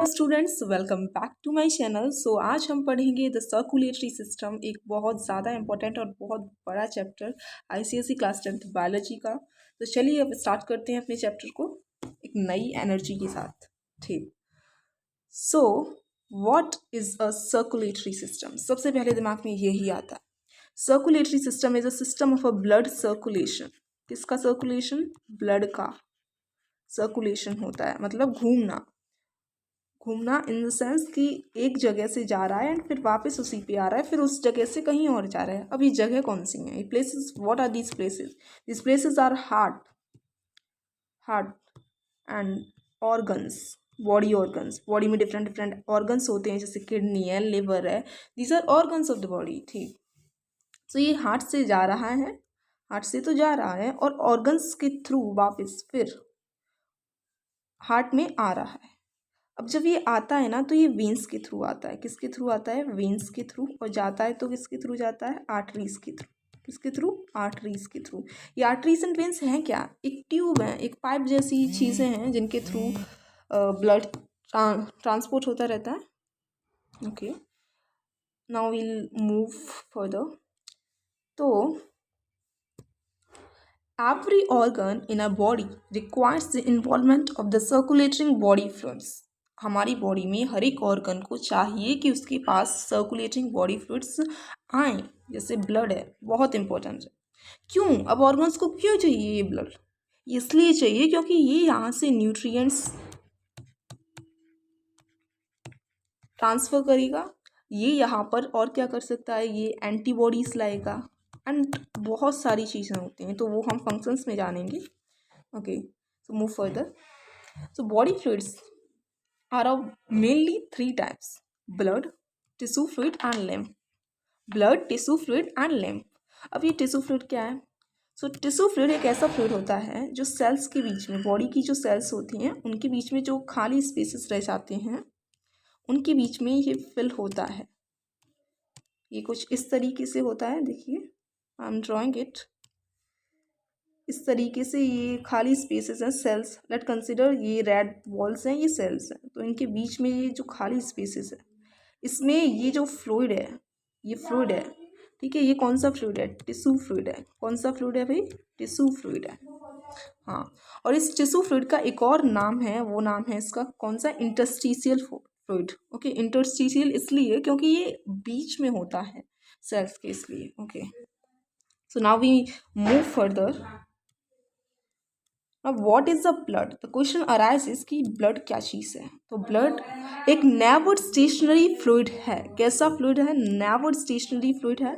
Students, welcome back to my channel. So आज हम पढ़ेंगे द सर्कुलेटरी सिस्टम, एक बहुत ज़्यादा इंपॉर्टेंट और बहुत बड़ा chapter ICSE class 10th biology का। तो चलिए अब स्टार्ट करते हैं अपने चैप्टर को एक नई एनर्जी के साथ। ठीक, so what is a circulatory system? सबसे पहले दिमाग में यही आता है। Circulatory system is a system of a blood circulation. किसका सर्कुलेशन? ब्लड का सर्कुलेशन होता है, मतलब घूमना। घूमना इन द सेंस कि एक जगह से जा रहा है एंड फिर वापस उसी पे आ रहा है, फिर उस जगह से कहीं और जा रहा है। अब ये जगह कौन सी है? ये places, what are these places? These places are heart and organs, body organs. Body में डिफरेंट डिफरेंट ऑर्गन्स होते हैं, जैसे किडनी है, लिवर है। These are organs of the body. ठीक, तो ये हार्ट से जा रहा है, हार्ट से तो जा रहा है और ऑर्गन्स के थ्रू वापस फिर हार्ट में आ रहा है। अब जब ये आता है ना, तो ये वेंस के थ्रू आता है। किसके थ्रू आता है? वेंस के थ्रू। और जाता है तो किसके थ्रू जाता है? आर्टरीज के थ्रू। किसके थ्रू? आर्टरीज के थ्रू। ये आर्टरीज एंड वेंस हैं क्या? एक ट्यूब है, एक पाइप जैसी चीज़ें हैं जिनके थ्रू ब्लड ट्रांसपोर्ट होता रहता है। Okay, now we'll move further. तो every organ in our body requires the involvement of the circulating body fluids. हमारी बॉडी में हर एक ऑर्गन को चाहिए कि उसके पास सर्कुलेटिंग बॉडी फ्लूइड्स आए, जैसे ब्लड है, बहुत इंपॉर्टेंट है। क्यों? अब ऑर्गन्स को क्यों चाहिए ये ब्लड? इसलिए चाहिए क्योंकि ये यहाँ से न्यूट्रिएंट्स ट्रांसफ़र करेगा, ये यहाँ पर और क्या कर सकता है? ये एंटीबॉडीज़ लाएगा एंड बहुत सारी चीज़ें होती हैं, तो वो हम फंक्शंस में जानेंगे। Okay, so move further. So body fluids are of mainly 3 types: blood, tissue fluid and lymph. Blood, tissue fluid and lymph. अब ये टिश्यू फ्लूइड क्या है? सो टिश्यू फ्लूइड एक ऐसा फ्लूइड होता है जो सेल्स के बीच में, बॉडी की जो सेल्स होती हैं उनके बीच में जो खाली स्पेसेस रह जाते हैं, उनके बीच में ये फिल होता है। ये कुछ इस तरीके से होता है, देखिए, आई एम ड्राइंग इट। इस तरीके से ये खाली स्पेसेस हैं, सेल्स। लेट कंसिडर ये रेड वॉल्स हैं, ये सेल्स हैं, तो इनके बीच में ये जो खाली स्पेसेस है, इसमें ये जो फ्लूइड है, ये फ्लूइड है। ठीक है, ये कौन सा फ्लूइड है? टिश्यू फ्लूइड है। कौन सा फ्लूइड है भाई? टिश्यू फ्लूइड है। हाँ, और इस टिश्यू फ्लूइड का एक और नाम है, वो नाम है इसका कौन सा? Interstitial fluid. ओके, इंटरस्टिशियल इसलिए क्योंकि ये बीच में होता है सेल्स के, इसलिए। Okay, so now we move further. अब what is the blood? The question arises कि ब्लड क्या चीज़ है। तो ब्लड एक नेवर स्टेशनरी फ्लूइड है। कैसा फ्लूइड है? नेवर स्टेशनरी फ्लूइड है।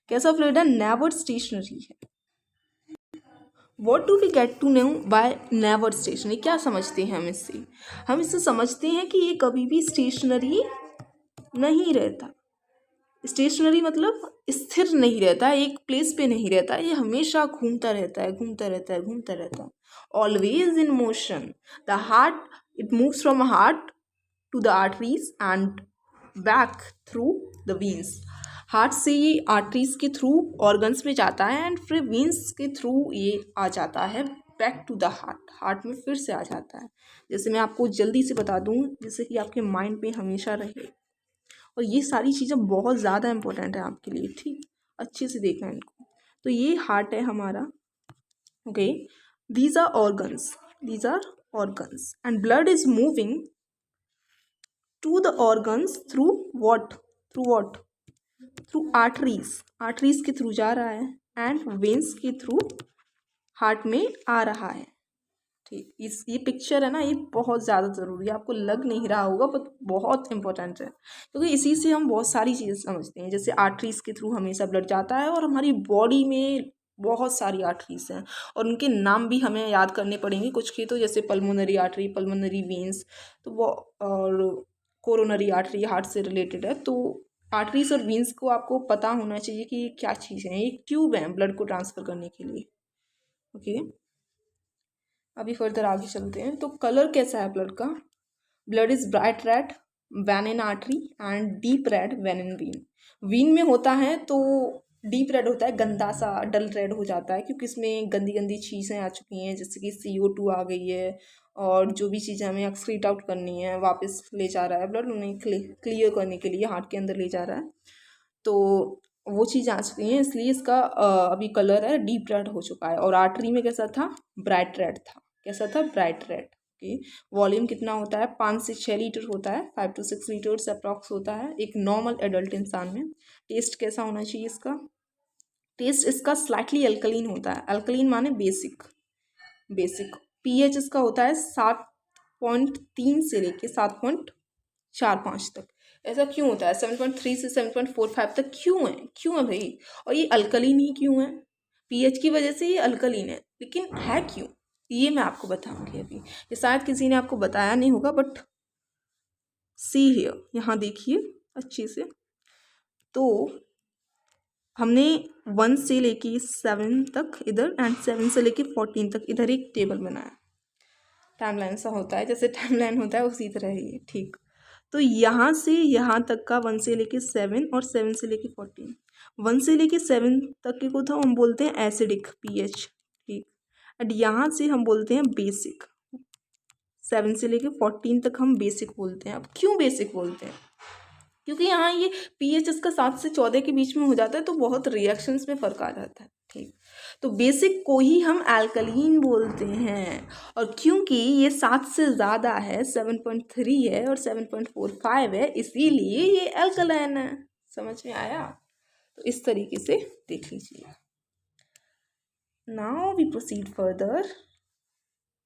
कैसा फ्लूइड है? नेवर स्टेशनरी है। What do we get to know by never stationary? क्या समझते हैं हम इससे? हम इससे समझते हैं कि ये कभी भी स्टेशनरी नहीं रहता। स्टेशनरी मतलब स्थिर नहीं रहता, एक प्लेस पे नहीं रहता, ये हमेशा घूमता रहता है, घूमता रहता है, घूमता रहता है। Always in motion. The heart, it moves from heart to the arteries and back through the veins. Heart से ये आर्टरीज के थ्रू ऑर्गन्स में जाता है एंड फिर वीन्स के थ्रू ये आ जाता है back to the heart. Heart में फिर से आ जाता है। जैसे मैं आपको जल्दी से बता दूं, जैसे कि आपके माइंड पे हमेशा रहे, और ये सारी चीज़ें बहुत ज़्यादा इंपॉर्टेंट है आपके लिए। ठीक, अच्छे से देखना इनको। तो ये हार्ट है हमारा। Okay, these are organs, these are organs and blood is moving to the organs through what? Through what? Through arteries. Arteries के थ्रू जा रहा है एंड वेन्स के थ्रू हार्ट में आ रहा है। ठीक, ये पिक्चर है ना, ये बहुत ज़्यादा ज़रूरी है। आपको लग नहीं रहा होगा बट बहुत इंपॉर्टेंट है, क्योंकि इसी से हम बहुत सारी चीज़ें समझते हैं। जैसे आर्टरीज के थ्रू हमेशा ब्लड जाता है और हमारी बॉडी में बहुत सारी आर्टरीज हैं और उनके नाम भी हमें याद करने पड़ेंगे कुछ के, तो जैसे पल्मोनरी आर्टरी, पल्मोनरी वेन्स, तो वो, और कोरोनरी आर्टरी हार्ट से रिलेटेड है। तो आर्टरीज और वेन्स को आपको पता होना चाहिए कि ये क्या चीज़ है। एक ट्यूब है ब्लड को ट्रांसफ़र करने के लिए। ओके, अभी फर्दर आगे चलते हैं। तो कलर कैसा है ब्लड का? Blood is bright red when in artery and deep red when in vein. Vein में होता है तो डीप रेड होता है, गंदा सा डल रेड हो जाता है, क्योंकि इसमें गंदी गंदी चीज़ें आ चुकी हैं, जैसे कि CO2 आ गई है और जो भी चीज़ें हमें एक्सक्रीट आउट करनी है वापस ले जा रहा है ब्लड, उन्हें क्लियर करने के लिए हार्ट के अंदर ले जा रहा है। तो वो चीज़ आ चुकी है, इसलिए इसका अभी कलर है डीप रेड हो चुका है। और आर्टरी में कैसा था? ब्राइट रेड था। कैसा था? Bright red. ओके। वॉल्यूम कितना होता है? 5 से 6 लीटर होता है, 5 to 6 लीटर्स अप्रॉक्स होता है एक नॉर्मल एडल्ट इंसान में। टेस्ट कैसा होना चाहिए इसका? टेस्ट इसका स्लाइटली अल्कलीन होता है। अल्कलीन माने बेसिक। पीएच इसका होता है 7.3 से लेके 7.45 तक। ऐसा क्यों होता है? 7.3 से 7.45 तक क्यों है भाई? और ये अल्कलीन ही क्यों है? पीएच की वजह से ये अल्कलीन है, लेकिन है क्यों ये मैं आपको बताऊंगी अभी। ये शायद किसी ने आपको बताया नहीं होगा, बट सी हियर, यहाँ देखिए अच्छे से। तो हमने 1 से लेके 7 तक इधर एंड 7 से लेके 14 तक इधर एक टेबल बनाया। टाइमलाइन सा होता है, जैसे टाइमलाइन होता है उसी तरह ही, ठीक। तो यहाँ से यहाँ तक का 1 से लेके 7 और 7 से लेके 14, 1 से लेके 7 तक के को तो हम बोलते हैं एसिडिक पीएच, ठीक। एंड यहाँ से हम बोलते हैं बेसिक। 7 से लेके 14 तक हम बेसिक बोलते हैं। अब क्यों बेसिक बोलते हैं? क्योंकि यहाँ ये पीएच इसका 7 से 14 के बीच में हो जाता है, तो बहुत रिएक्शंस में फ़र्क आ जाता है, ठीक। तो बेसिक को ही हम अल्कलीन बोलते हैं। और क्योंकि ये 7 से ज़्यादा है, 7.3 है और 7.45 है, इसीलिए ये अल्कलाइन है। समझ में आया? तो इस तरीके से देख लीजिए। Now we proceed further.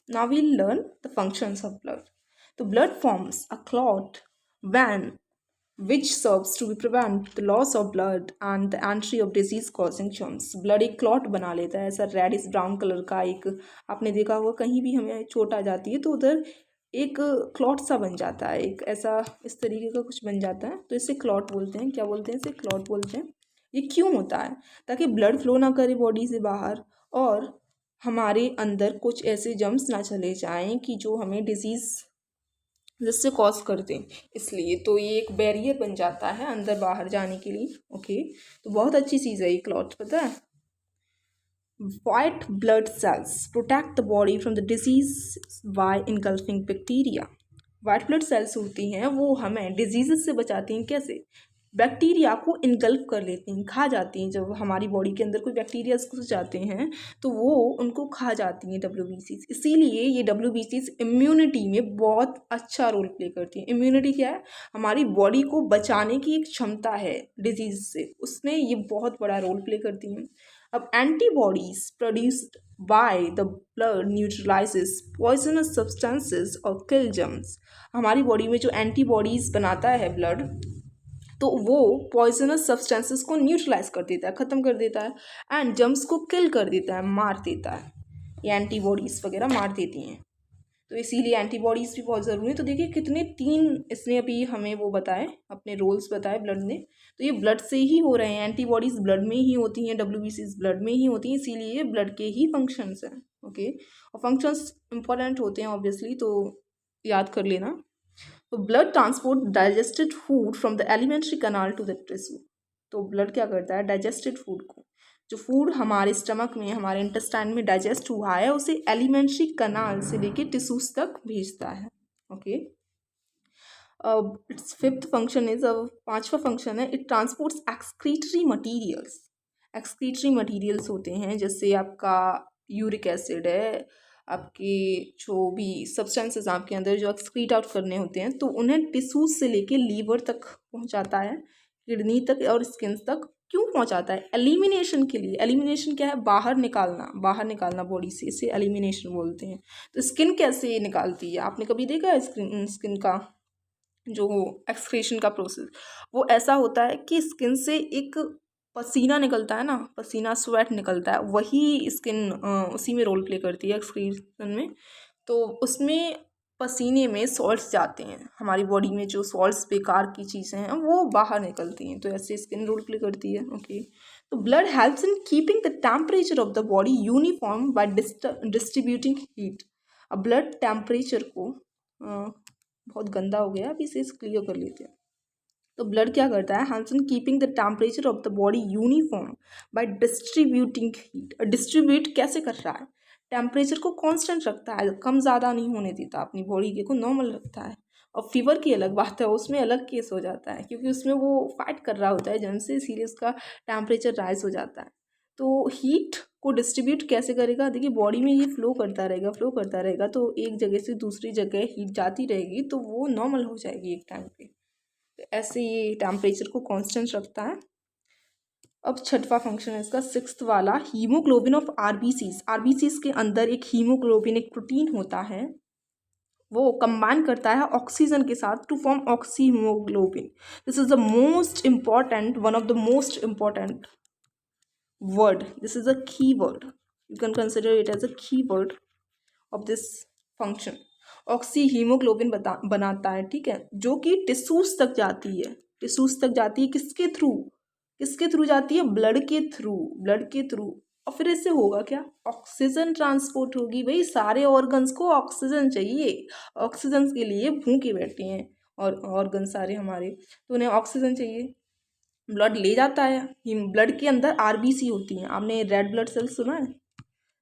Now we'll learn the functions of blood. The blood forms a clot when which serves to prevent the loss of blood and the entry of disease causing germs. Blood एक clot बना लेता है, ऐसा reddish brown colour का। एक आपने देखा होगा कहीं भी हमें चोट आ जाती है तो उधर एक क्लॉट सा बन जाता है, एक ऐसा इस तरीके का कुछ बन जाता है, तो इसे क्लॉट बोलते हैं। क्या बोलते हैं? इसे क्लॉट बोलते हैं। ये क्यों होता है? ताकि ब्लड फ्लो ना करे बॉडी से बाहर और हमारे अंदर कुछ ऐसे जम्स ना चले जाएं कि जो हमें डिजीज़ जिससे कॉज कर दें, इसलिए तो ये एक बैरियर बन जाता है अंदर बाहर जाने के लिए। ओके, तो बहुत अच्छी चीज़ है ये क्लॉट, पता है। White blood cells protect the body from the disease bye engulfing bacteria. White blood cells होती हैं वो हमें डिजीज़ से बचाती हैं। कैसे? बैक्टीरिया को इनगल्फ कर लेती हैं, खा जाती हैं। जब हमारी बॉडी के अंदर कोई बैक्टीरिया घुस जाते हैं तो वो उनको खा जाती हैं WBCs। इसीलिए ये WBCs इम्यूनिटी में बहुत अच्छा रोल प्ले करती हैं। इम्यूनिटी क्या है? हमारी बॉडी को बचाने की एक क्षमता है डिजीज़ से, उसमें ये बहुत बड़ा रोल प्ले करती हैं। अब antibodies produced by the blood neutralises poisonous substances और किल जर्म्स। हमारी बॉडी में जो एंटीबॉडीज बनाता है ब्लड, तो वो पॉइजनस सब्सटेंसेस को न्यूट्रलाइज कर देता है, ख़त्म कर देता है, एंड जर्म्स को किल कर देता है, मार देता है। ये एंटीबॉडीज़ वगैरह मार देती हैं, तो इसीलिए एंटीबॉडीज़ भी बहुत ज़रूरी है। तो देखिए कितने 3 इसने अभी हमें वो बताए, अपने रोल्स बताए ब्लड ने। तो ये ब्लड से ही हो रहे हैं, एंटीबॉडीज़ ब्लड में ही होती हैं, WBCs ब्लड में ही होती हैं, इसीलिए ये ब्लड के ही फंक्शंस हैं। ओके, और फंक्शंस इंपॉर्टेंट होते हैं ऑब्वियसली, तो याद कर लेना। तो blood transport digested food from the alimentary canal to the tissue. तो ब्लड क्या करता है? डाइजेस्टेड फूड को, जो फूड हमारे स्टमक में, हमारे इंटेस्टाइन में डाइजेस्ट हुआ है, उसे एलिमेंट्री कनाल से लेके टिश्यूज तक भेजता है। Okay, it's fifth function is, अब 5वां फंक्शन है, it transports excretory materials. Excretory materials होते हैं जैसे आपका यूरिक एसिड है, आपके जो भी सब्सटेंसेस आपके अंदर जो एक्सक्रीट आउट करने होते हैं, तो उन्हें टिश्यूज से लेके लीवर तक पहुंचाता है, किडनी तक और स्किन तक। क्यों पहुंचाता है? एलिमिनेशन के लिए। एलिमिनेशन क्या है? बाहर निकालना बॉडी से, इसे एलिमिनेशन बोलते हैं। तो स्किन कैसे निकालती है? आपने कभी देखा है स्किन का जो एक्सक्रीशन का प्रोसेस? वो ऐसा होता है कि स्किन से एक पसीना निकलता है ना, पसीना स्वेट निकलता है, वही स्किन उसी में रोल प्ले करती है एक्सक्रीशन में। तो उसमें पसीने में सॉल्ट्स जाते हैं, हमारी बॉडी में जो सॉल्ट्स बेकार की चीज़ें हैं वो बाहर निकलती हैं, तो ऐसे स्किन रोल प्ले करती है। ओके, तो blood helps in keeping the temperature of the body uniform by distributing heat. अब ब्लड टेम्परेचर को बहुत गंदा हो गया, अभी इसे क्लियर कर लेते हैं। तो ब्लड क्या करता है? Helps in keeping the temperature of the body uniform by distributing heat. Distribute कैसे कर रहा है? टेम्परेचर को कांस्टेंट रखता है, कम ज़्यादा नहीं होने देता, अपनी बॉडी के को नॉर्मल रखता है। और फीवर की अलग बात है, उसमें अलग केस हो जाता है क्योंकि उसमें वो फाइट कर रहा होता है जर्म से, इसीलिए उसका टेम्परेचर राइज हो जाता है। तो हीट को डिस्ट्रीब्यूट कैसे करेगा, देखिए बॉडी में ये फ्लो करता रहेगा, तो एक जगह से दूसरी जगह हीट जाती रहेगी तो वो नॉर्मल हो जाएगी एक टाइम पे। तो ऐसे ये टेम्परेचर को कांस्टेंट रखता है। अब छठवां फंक्शन है इसका, सिक्स्थ वाला, हीमोग्लोबिन ऑफ आरबीसीज के अंदर एक हीमोग्लोबिन, एक प्रोटीन होता है, वो कंबाइन करता है ऑक्सीजन के साथ to form oxyhaemoglobin. This is the most important, one of the most important word. This is a key word. You can consider it as a key word of this function. Oxy haemoglobin बनाता है, ठीक है, जो कि tissues तक जाती है। किसके थ्रू जाती है? ब्लड के थ्रू। और फिर इससे होगा क्या? ऑक्सीजन ट्रांसपोर्ट होगी। भाई सारे ऑर्गन्स को ऑक्सीजन चाहिए, ऑक्सीजन के लिए भूखे बैठे हैं और ऑर्गन सारे हमारे, तो उन्हें ऑक्सीजन चाहिए। ब्लड ले जाता है, ब्लड के अंदर आरबीसी होती हैं। आपने रेड ब्लड सेल्स सुना है?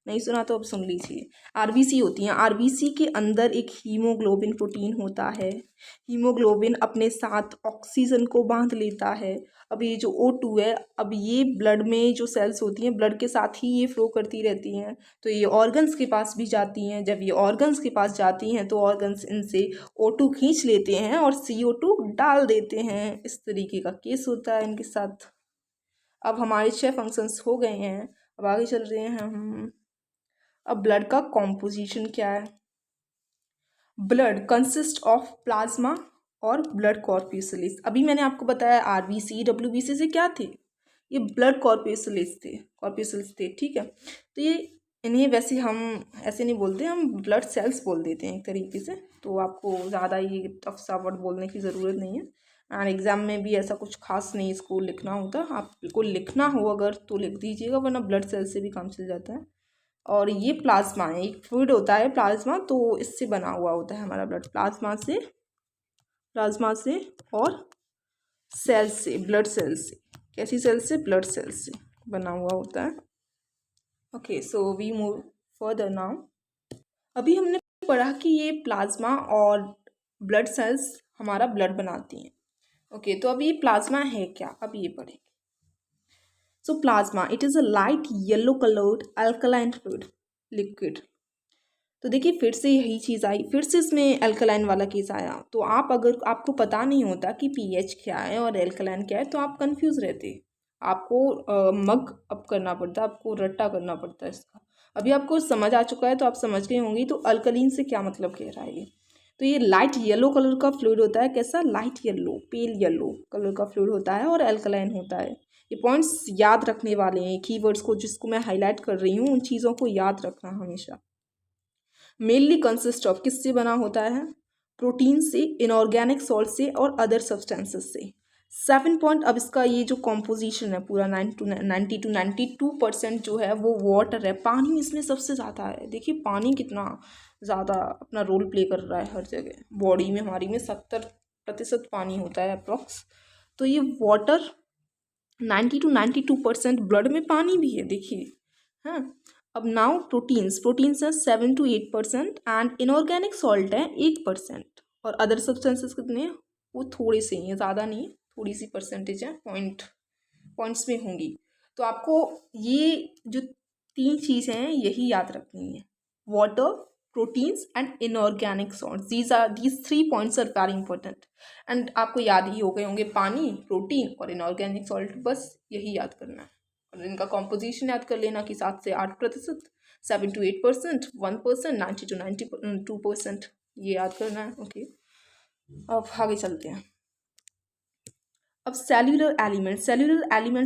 नहीं सुना तो अब सुन लीजिए। आरबीसी होती हैं, आरबीसी के अंदर एक हीमोग्लोबिन प्रोटीन होता है। हीमोग्लोबिन अपने साथ ऑक्सीजन को बांध लेता है। अब ये जो O2 है, अब ये ब्लड में जो सेल्स होती हैं, ब्लड के साथ ही ये फ्लो करती रहती हैं, तो ये ऑर्गन्स के पास भी जाती हैं। जब ये ऑर्गन्स के पास जाती हैं तो ऑर्गन्स इनसे O2 खींच लेते हैं और CO2 डाल देते हैं। इस तरीके का केस होता है इनके साथ। अब हमारे 6 फंक्शंस हो गए हैं, अब आगे चल रहे हैं हम। अब ब्लड का कॉम्पोजिशन क्या है? ब्लड कंसिस्ट ऑफ प्लाज्मा और ब्लड कॉर्पस्कुलेस। अभी मैंने आपको बताया आरबीसी डब्ल्यूबीसी से क्या थे, ये ब्लड कॉर्पस्कुलेस थे, ठीक है। तो ये इन्हें वैसे हम ऐसे नहीं बोलते, हम ब्लड सेल्स बोल देते हैं एक तरीके से, तो आपको ज़्यादा ये टफ सा वर्ड बोलने की ज़रूरत नहीं है। एंड एग्ज़ाम में भी ऐसा कुछ खास नहीं इसको लिखना होता, आपको लिखना हो अगर तो लिख दीजिएगा, वरना ब्लड सेल से भी काम चल जाता है। और ये प्लाज्मा है, एक फ्लूइड होता है प्लाज्मा, तो इससे बना हुआ होता है हमारा ब्लड, प्लाज्मा से और सेल से, ब्लड सेल से। कैसी सेल से? ब्लड सेल से बना हुआ होता है। Okay, so we move further now. अभी हमने पढ़ा कि ये प्लाज्मा और ब्लड सेल्स हमारा ब्लड बनाती हैं। ओके, तो अब ये प्लाज्मा है क्या, अब ये पढ़ेंगे। So plasma, it is a light yellow colored alkaline fluid liquid. तो देखिए फिर से यही चीज़ आई, फिर से इसमें अल्कलाइन वाला केस आया। तो आप अगर आपको पता नहीं होता कि पीएच क्या है और एल्कलाइन क्या है तो आप कंफ्यूज रहते, आपको मग अप करना पड़ता, आपको रट्टा करना पड़ता है इसका। अभी आपको समझ आ चुका है तो आप समझ गए होंगी। तो अल्कलीन से क्या मतलब कह रहा है ये? तो ये लाइट येलो कलर का फ्लूइड होता है। कैसा? Light yellow, pale yellow colour का फ्लूइड होता है और एल्कलाइन होता है। ये पॉइंट्स याद रखने वाले हैं, कीवर्ड्स को जिसको मैं हाईलाइट कर रही हूँ उन चीज़ों को याद रखना हमेशा। मेनली कंसिस्ट ऑफ, किससे बना होता है? प्रोटीन से, इनऑर्गेनिक सॉल्ट से और अदर सब्सटेंसेस से। 7 पॉइंट। अब इसका ये जो कॉम्पोजिशन है पूरा 90 to 92% जो है वो वाटर है, पानी इसमें सबसे ज़्यादा है। देखिए पानी कितना ज़्यादा अपना रोल प्ले कर रहा है हर जगह। बॉडी में हमारी में 70% पानी होता है अप्रॉक्स। तो ये वाटर 90 to 92%, ब्लड में पानी भी है देखिए। हाँ, अब नाउ प्रोटीन्स है 7 to 8% एंड इनऑर्गेनिक सॉल्ट है 1%। और अदर सब्सटेंसेस कितने हैं? वो थोड़े से ही हैं, ज़्यादा नहीं है, थोड़ी सी परसेंटेज है, पॉइंट्स में होंगी। तो आपको ये जो 3 चीज़ें हैं यही याद रखनी है, water, proteins and inorganic salt. These 3 points are very important and आपको याद ही हो गए होंगे, पानी, प्रोटीन और इनऑर्गेनिक सॉल्ट, बस यही याद करना है। और इनका कॉम्पोजिशन याद कर लेना कि 7 से 8%, 7 to 8%, 1%, 90 to 92%, ये याद करना है। ओके, अब आगे चलते हैं। अब सेल्यूलर एलिमेंट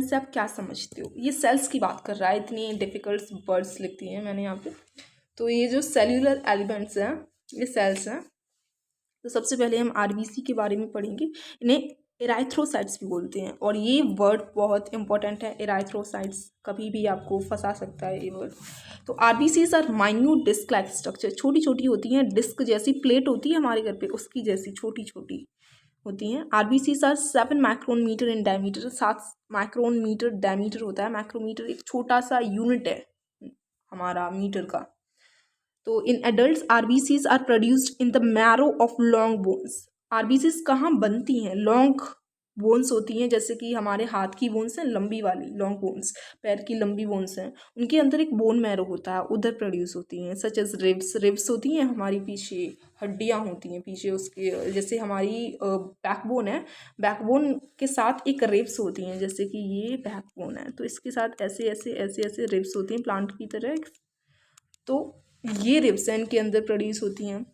से आप क्या समझते हो? ये सेल्स की बात कर रहा है, इतनी डिफिकल्ट वर्ड्स लिखती हैं मैंने यहाँ पे। तो ये जो सेल्यूलर एलिमेंट्स हैं ये सेल्स हैं। तो सबसे पहले हम आरबीसी के बारे में पढ़ेंगे। इन्हें एराइथ्रोसाइट्स भी बोलते हैं और ये वर्ड बहुत इंपॉर्टेंट है। एराइथ्रोसाइट्स कभी भी आपको फंसा सकता है ये वर्ड। तो RBCs are minute disc like structure, छोटी छोटी होती हैं, डिस्क जैसी प्लेट होती है हमारे घर पे उसकी जैसी छोटी छोटी होती हैं। RBCs are 7 micron metre in diameter, 7 micron metre diameter होता है। माइक्रोमीटर एक छोटा सा यूनिट है हमारा मीटर का। तो in adults RBCs are produced in the marrow of long bones. RBCs कहाँ बनती हैं? लॉन्ग बोन्स होती हैं, जैसे कि हमारे हाथ की बोन्स हैं लंबी वाली, लॉन्ग बोन्स, पैर की लंबी बोन्स हैं, उनके अंदर एक बोन मैरो होता है, उधर प्रोड्यूस होती हैं। सच एज रिब्स, रिब्स होती हैं हमारी पीछे, हड्डियाँ होती हैं पीछे उसके, जैसे हमारी बैकबोन है, बैकबोन के साथ एक रिब्स होती हैं, जैसे कि ये बैकबोन है तो इसके साथ ऐसे ऐसे ऐसे ऐसे रिब्स होती हैं प्लांट की तरह। तो ये रिब्स हैं, इनके अंदर प्रोड्यूस होती हैं।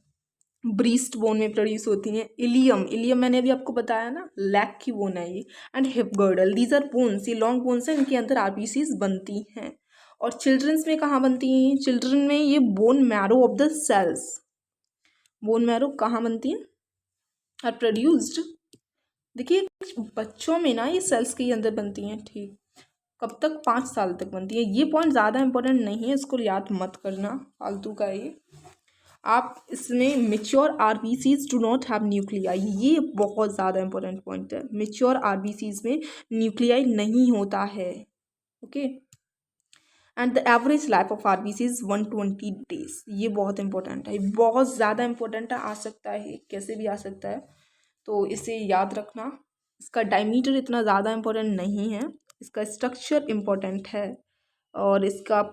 ब्रीस्ट बोन में प्रोड्यूस होती हैं। इलियम, इलियम मैंने अभी आपको बताया ना, लैक की बोन है ये। And hip girdle, these are bones, ये लॉन्ग बोन्स हैं, इनके अंदर आरबीसीज बनती हैं। और चिल्ड्रंस में कहाँ बनती हैं? चिल्ड्रन में ये bone marrow of the cells, bone marrow कहाँ बनती है? आर प्रोड्यूस्ड, देखिए बच्चों में ना ये सेल्स के अंदर बनती हैं, ठीक। कब तक? 5 साल तक बनती है। ये पॉइंट ज़्यादा इंपॉर्टेंट नहीं है, इसको याद मत करना, फालतू का ये। आप इसमें mature RBCs do not have nuclei, ये बहुत ज़्यादा इंपॉर्टेंट पॉइंट है। मेच्योर आरबीसीज में न्यूक्लियाई नहीं होता है, okay. And the average life of RBCs 120 days, ये बहुत इंपॉर्टेंट है, बहुत ज़्यादा इंपॉर्टेंट है, आ सकता है कैसे भी आ सकता है, तो इसे याद रखना। इसका डायमीटर इतना ज़्यादा इंपॉर्टेंट नहीं है, इसका स्ट्रक्चर इम्पोर्टेंट है, और इसका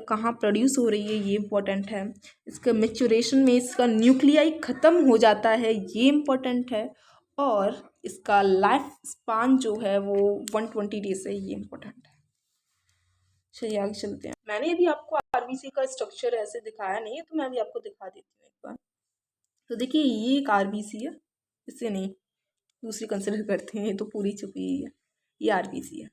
कहाँ प्रोड्यूस हो रही है ये इम्पोर्टेंट है। इसका मेच्योरेशन में इसका न्यूक्लियाई ख़त्म हो जाता है, ये इम्पोर्टेंट है। और इसका लाइफ स्पान जो है वो 120 डेज है, ये इम्पोर्टेंट है। चलिए आगे चलते हैं। मैंने अभी आपको आरबीसी का स्ट्रक्चर ऐसे दिखाया नहीं है, तो मैं अभी आपको दिखा देती हूँ एक बार। तो देखिए ये एक आरबीसी है, इससे नहीं दूसरी कंसिडर करते हैं, तो पूरी छुपी है, ये आरबीसी है।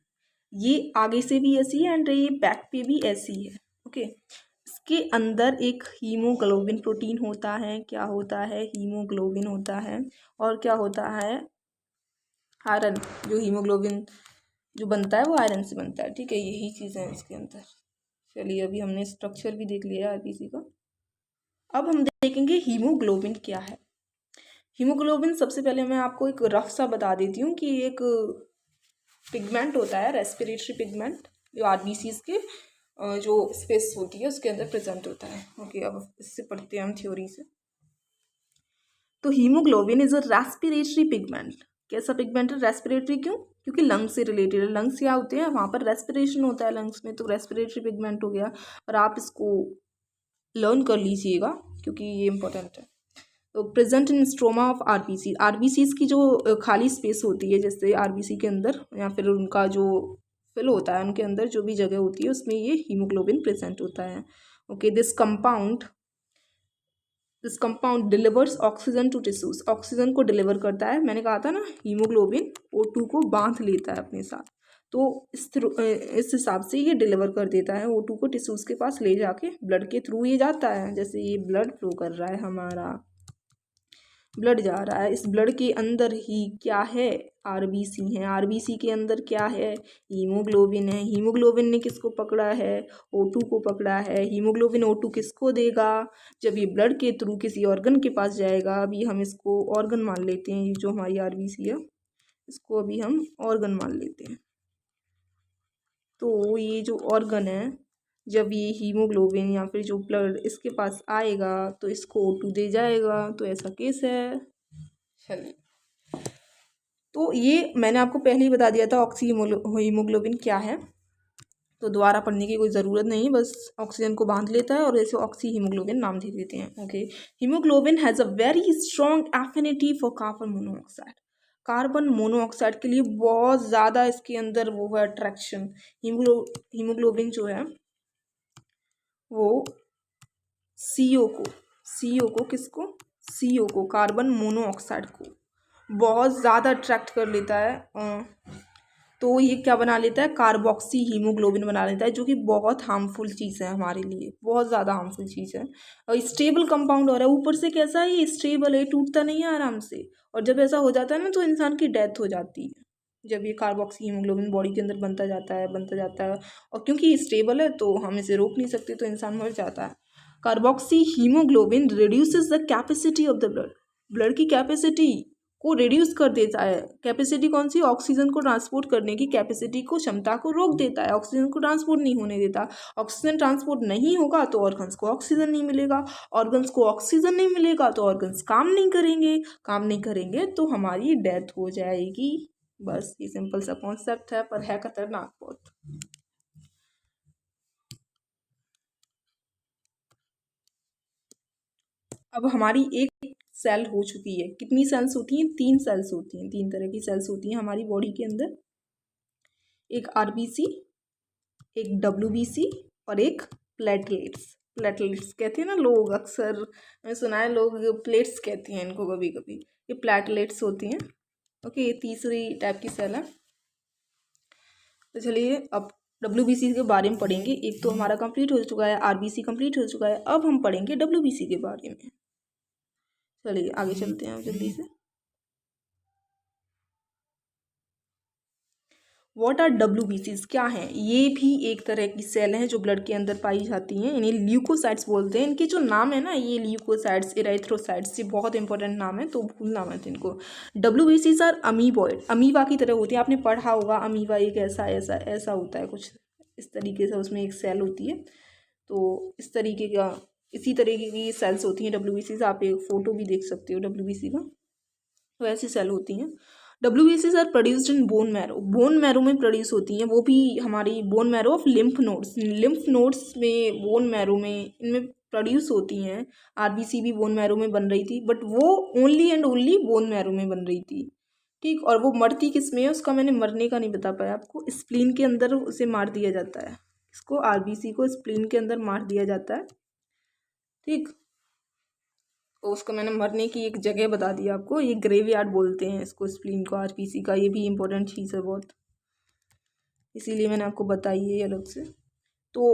ये आगे से भी ऐसी है एंड ये बैक पे भी ऐसी है, ओके। इसके अंदर एक हीमोग्लोबिन प्रोटीन होता है, क्या होता है? हीमोग्लोबिन होता है। और क्या होता है? आयरन, जो हीमोग्लोबिन जो बनता है वो आयरन से बनता है, ठीक है, यही चीज़ है इसके अंदर। चलिए अभी हमने स्ट्रक्चर भी देख लिया आरबीसी का, अब हम देखेंगे हीमोग्लोबिन क्या है। हीमोग्लोबिन सबसे पहले मैं आपको एक रफ सा बता देती हूँ कि एक पिगमेंट होता है, रेस्पिरेटरी पिगमेंट, जो आरबीसीज के जो स्पेस होती है उसके अंदर प्रेजेंट होता है, ओके। अब इससे पढ़ते हैं हम थ्योरी से। तो haemoglobin is a respiratory pigment. कैसा पिगमेंट है? रेस्पिरेटरी, क्यों? क्योंकि लंग्स से रिलेटेड है। लंग्स क्या होते हैं? वहाँ पर रेस्पिरेशन होता है लंग्स में, तो रेस्पिरेटरी पिगमेंट हो गया। और आप इसको लर्न कर लीजिएगा क्योंकि ये इंपॉर्टेंट है। तो present in stroma of RBC, RBCs की जो खाली स्पेस होती है, जैसे आरबीसी के अंदर या फिर उनका जो फिल होता है, उनके अंदर जो भी जगह होती है उसमें ये हीमोग्लोबिन प्रेजेंट होता है, okay. This compound delivers oxygen to tissues, oxygen को डिलीवर करता है। मैंने कहा था ना, हीमोग्लोबिन O2 को बांध लेता है अपने साथ, तो इस हिसाब से ये डिलीवर कर देता है O2 को टिश्यूज के पास ले जाके, ब्लड के थ्रू ये जाता है। जैसे ये ब्लड फ्लो कर रहा है, हमारा ब्लड जा रहा है, इस ब्लड के अंदर ही क्या है? आरबीसी है। आरबीसी के अंदर क्या है? हीमोग्लोबिन है। हीमोग्लोबिन ने किसको पकड़ा है? O2 को पकड़ा है। हीमोग्लोबिन O2 किसको देगा? जब ये ब्लड के थ्रू किसी ऑर्गन के पास जाएगा। अभी हम इसको ऑर्गन मान लेते हैं, ये जो हमारी आरबीसी है इसको अभी हम ऑर्गन मान लेते हैं। तो ये जो ऑर्गन है, जब ये हीमोग्लोबिन या फिर जो ब्लड इसके पास आएगा तो इसको O2 दे जाएगा, तो ऐसा केस है। चलिए, तो ये मैंने आपको पहले ही बता दिया था ऑक्सी हीमोग्लोबिन क्या है, तो दोबारा पढ़ने की कोई ज़रूरत नहीं, बस ऑक्सीजन को बांध लेता है और ऐसे ऑक्सी हीमोग्लोबिन नाम दे देते हैं, okay. Haemoglobin has a very strong affinity for carbon monoxide, carbon monoxide के लिए बहुत ज़्यादा इसके अंदर वो है अट्रैक्शन। हीमोग्लोबिन जो है वो CO को किसको? CO को, कार्बन मोनोऑक्साइड को बहुत ज़्यादा अट्रैक्ट कर लेता है, तो ये क्या बना लेता है? कार्बोक्सी हीमोग्लोबिन बना लेता है, जो कि बहुत हार्मफुल चीज़ है हमारे लिए, बहुत ज़्यादा हार्मफुल चीज़ है। और स्टेबल कंपाउंड हो रहा है, ऊपर से कैसा है? ये स्टेबल है, टूटता नहीं है आराम से। और जब ऐसा हो जाता है ना तो इंसान की डेथ हो जाती है, जब ये कार्बोक्सी हीमोग्लोबिन बॉडी के अंदर बनता जाता है। और क्योंकि ये स्टेबल है तो हम इसे रोक नहीं सकते, तो इंसान मर जाता है। Carboxy haemoglobin reduces the capacity of the blood, blood की कैपेसिटी को रिड्यूस कर देता है। कैपेसिटी कौन सी? ऑक्सीजन को ट्रांसपोर्ट करने की कैपेसिटी को, क्षमता को रोक देता है, ऑक्सीजन को ट्रांसपोर्ट नहीं होने देता। ऑक्सीजन ट्रांसपोर्ट नहीं होगा तो ऑर्गन्स को ऑक्सीजन नहीं मिलेगा, ऑर्गन्स को ऑक्सीजन नहीं मिलेगा तो ऑर्गन्स काम नहीं करेंगे, काम नहीं करेंगे तो हमारी डेथ हो जाएगी। बस ये सिंपल सा कॉन्सेप्ट है, पर है खतरनाक बहुत। अब हमारी एक सेल हो चुकी है। कितनी सेल्स होती हैं? 3 सेल्स होती हैं। 3 तरह की सेल्स होती हैं हमारी बॉडी के अंदर, एक आरबीसी, एक डब्ल्यूबीसी और एक प्लेटलेट्स। प्लेटलेट्स कहते हैं ना लोग, अक्सर मैंने सुना है लोग प्लेट्स कहते हैं इनको कभी कभी, ये प्लेटलेट्स होती हैं। ओके, ये तीसरी टाइप की सेल है। तो चलिए अब डब्ल्यूबीसी के बारे में पढ़ेंगे। एक तो हमारा कंप्लीट हो चुका है, आरबीसी कंप्लीट हो चुका है, अब हम पढ़ेंगे डब्ल्यूबीसी के बारे में। चलिए आगे चलते हैं जल्दी से। व्हाट आर डब्ल्यूबीसीज? क्या हैं? ये भी एक तरह की सेल हैं जो ब्लड के अंदर पाई जाती हैं। इन्हें ल्यूकोसाइट्स बोलते हैं। इनके जो नाम है ना, ये ल्यूकोसाइट्स, इरेथ्रोसाइट्स, ये बहुत इंपॉर्टेंट नाम है तो भूलना मत इनको। डब्ल्यूबीसीज आर अमीबॉइड, अमीबा की तरह होती है। आपने पढ़ा होगा अमीबा एक ऐसा ऐसा ऐसा होता है कुछ इस तरीके से, उसमें एक सेल होती है। तो इस तरीके का, इसी तरीके की सेल्स होती हैं डब्ल्यूबीसीज। आप एक फ़ोटो भी देख सकते हो डब्ल्यूबीसी का, तो ऐसी सेल होती हैं। डब्ल्यूबीसीज are produced in bone marrow, bone marrow में प्रोड्यूस होती हैं, वो भी हमारी bone marrow of lymph nodes, lymph nodes में, बोन मैरो में, इनमें प्रोड्यूस होती हैं। आरबीसी भी बोन मैरो में बन रही थी, बट वो only and only bone marrow में बन रही थी। ठीक, और वो मरती किस में है उसका मैंने मरने का नहीं बता पाया आपको। स्प्लीन के अंदर उसे मार दिया जाता है, इसको आरबीसी को स्प्लीन के अंदर मार दिया जाता है। ठीक, तो उसको मैंने मरने की एक जगह बता दी आपको, ये ग्रेवयार्ड बोलते हैं इसको, स्प्लीन को, आरबीसी का। ये भी इंपॉर्टेंट चीज़ है बहुत, इसीलिए मैंने आपको बताई है अलग से। तो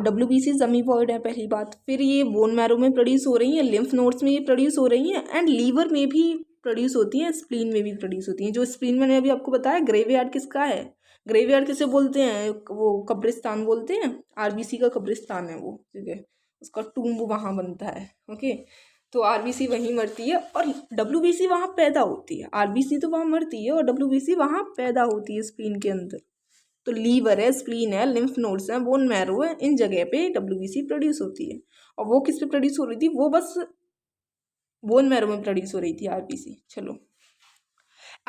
डब्ल्यूबीसी अमीबॉइड है पहली बात। फिर ये बोन मैरो में प्रोड्यूस हो रही हैं, लिम्फ नोड्स में ये प्रोड्यूस हो रही हैं, एंड लीवर में भी प्रोड्यूस होती हैं, स्प्लीन में भी प्रोड्यूस होती हैं। जो स्प्लीन मैंने अभी आपको बताया, ग्रेवयार्ड किसका है? ग्रेवयार्ड किसे बोलते हैं? वो कब्रिस्तान बोलते हैं, आरबीसी का कब्रिस्तान है वो, ठीक है, उसका टूम्ब वहाँ बनता है। ओके, तो आरबीसी वहीं मरती है और डब्ल्यूबीसी वहाँ पैदा होती है। आरबीसी तो वहाँ मरती है और डब्ल्यूबीसी वहाँ पैदा होती है स्प्लीन के अंदर। तो लीवर है, स्प्लीन है, लिम्फ नोड्स हैं, बोन मैरो है, इन जगह पे डब्ल्यूबीसी प्रोड्यूस होती है। और वो किस पे प्रोड्यूस हो रही थी? वो बस बोन मैरो में प्रोड्यूस हो रही थी आरबीसी। चलो,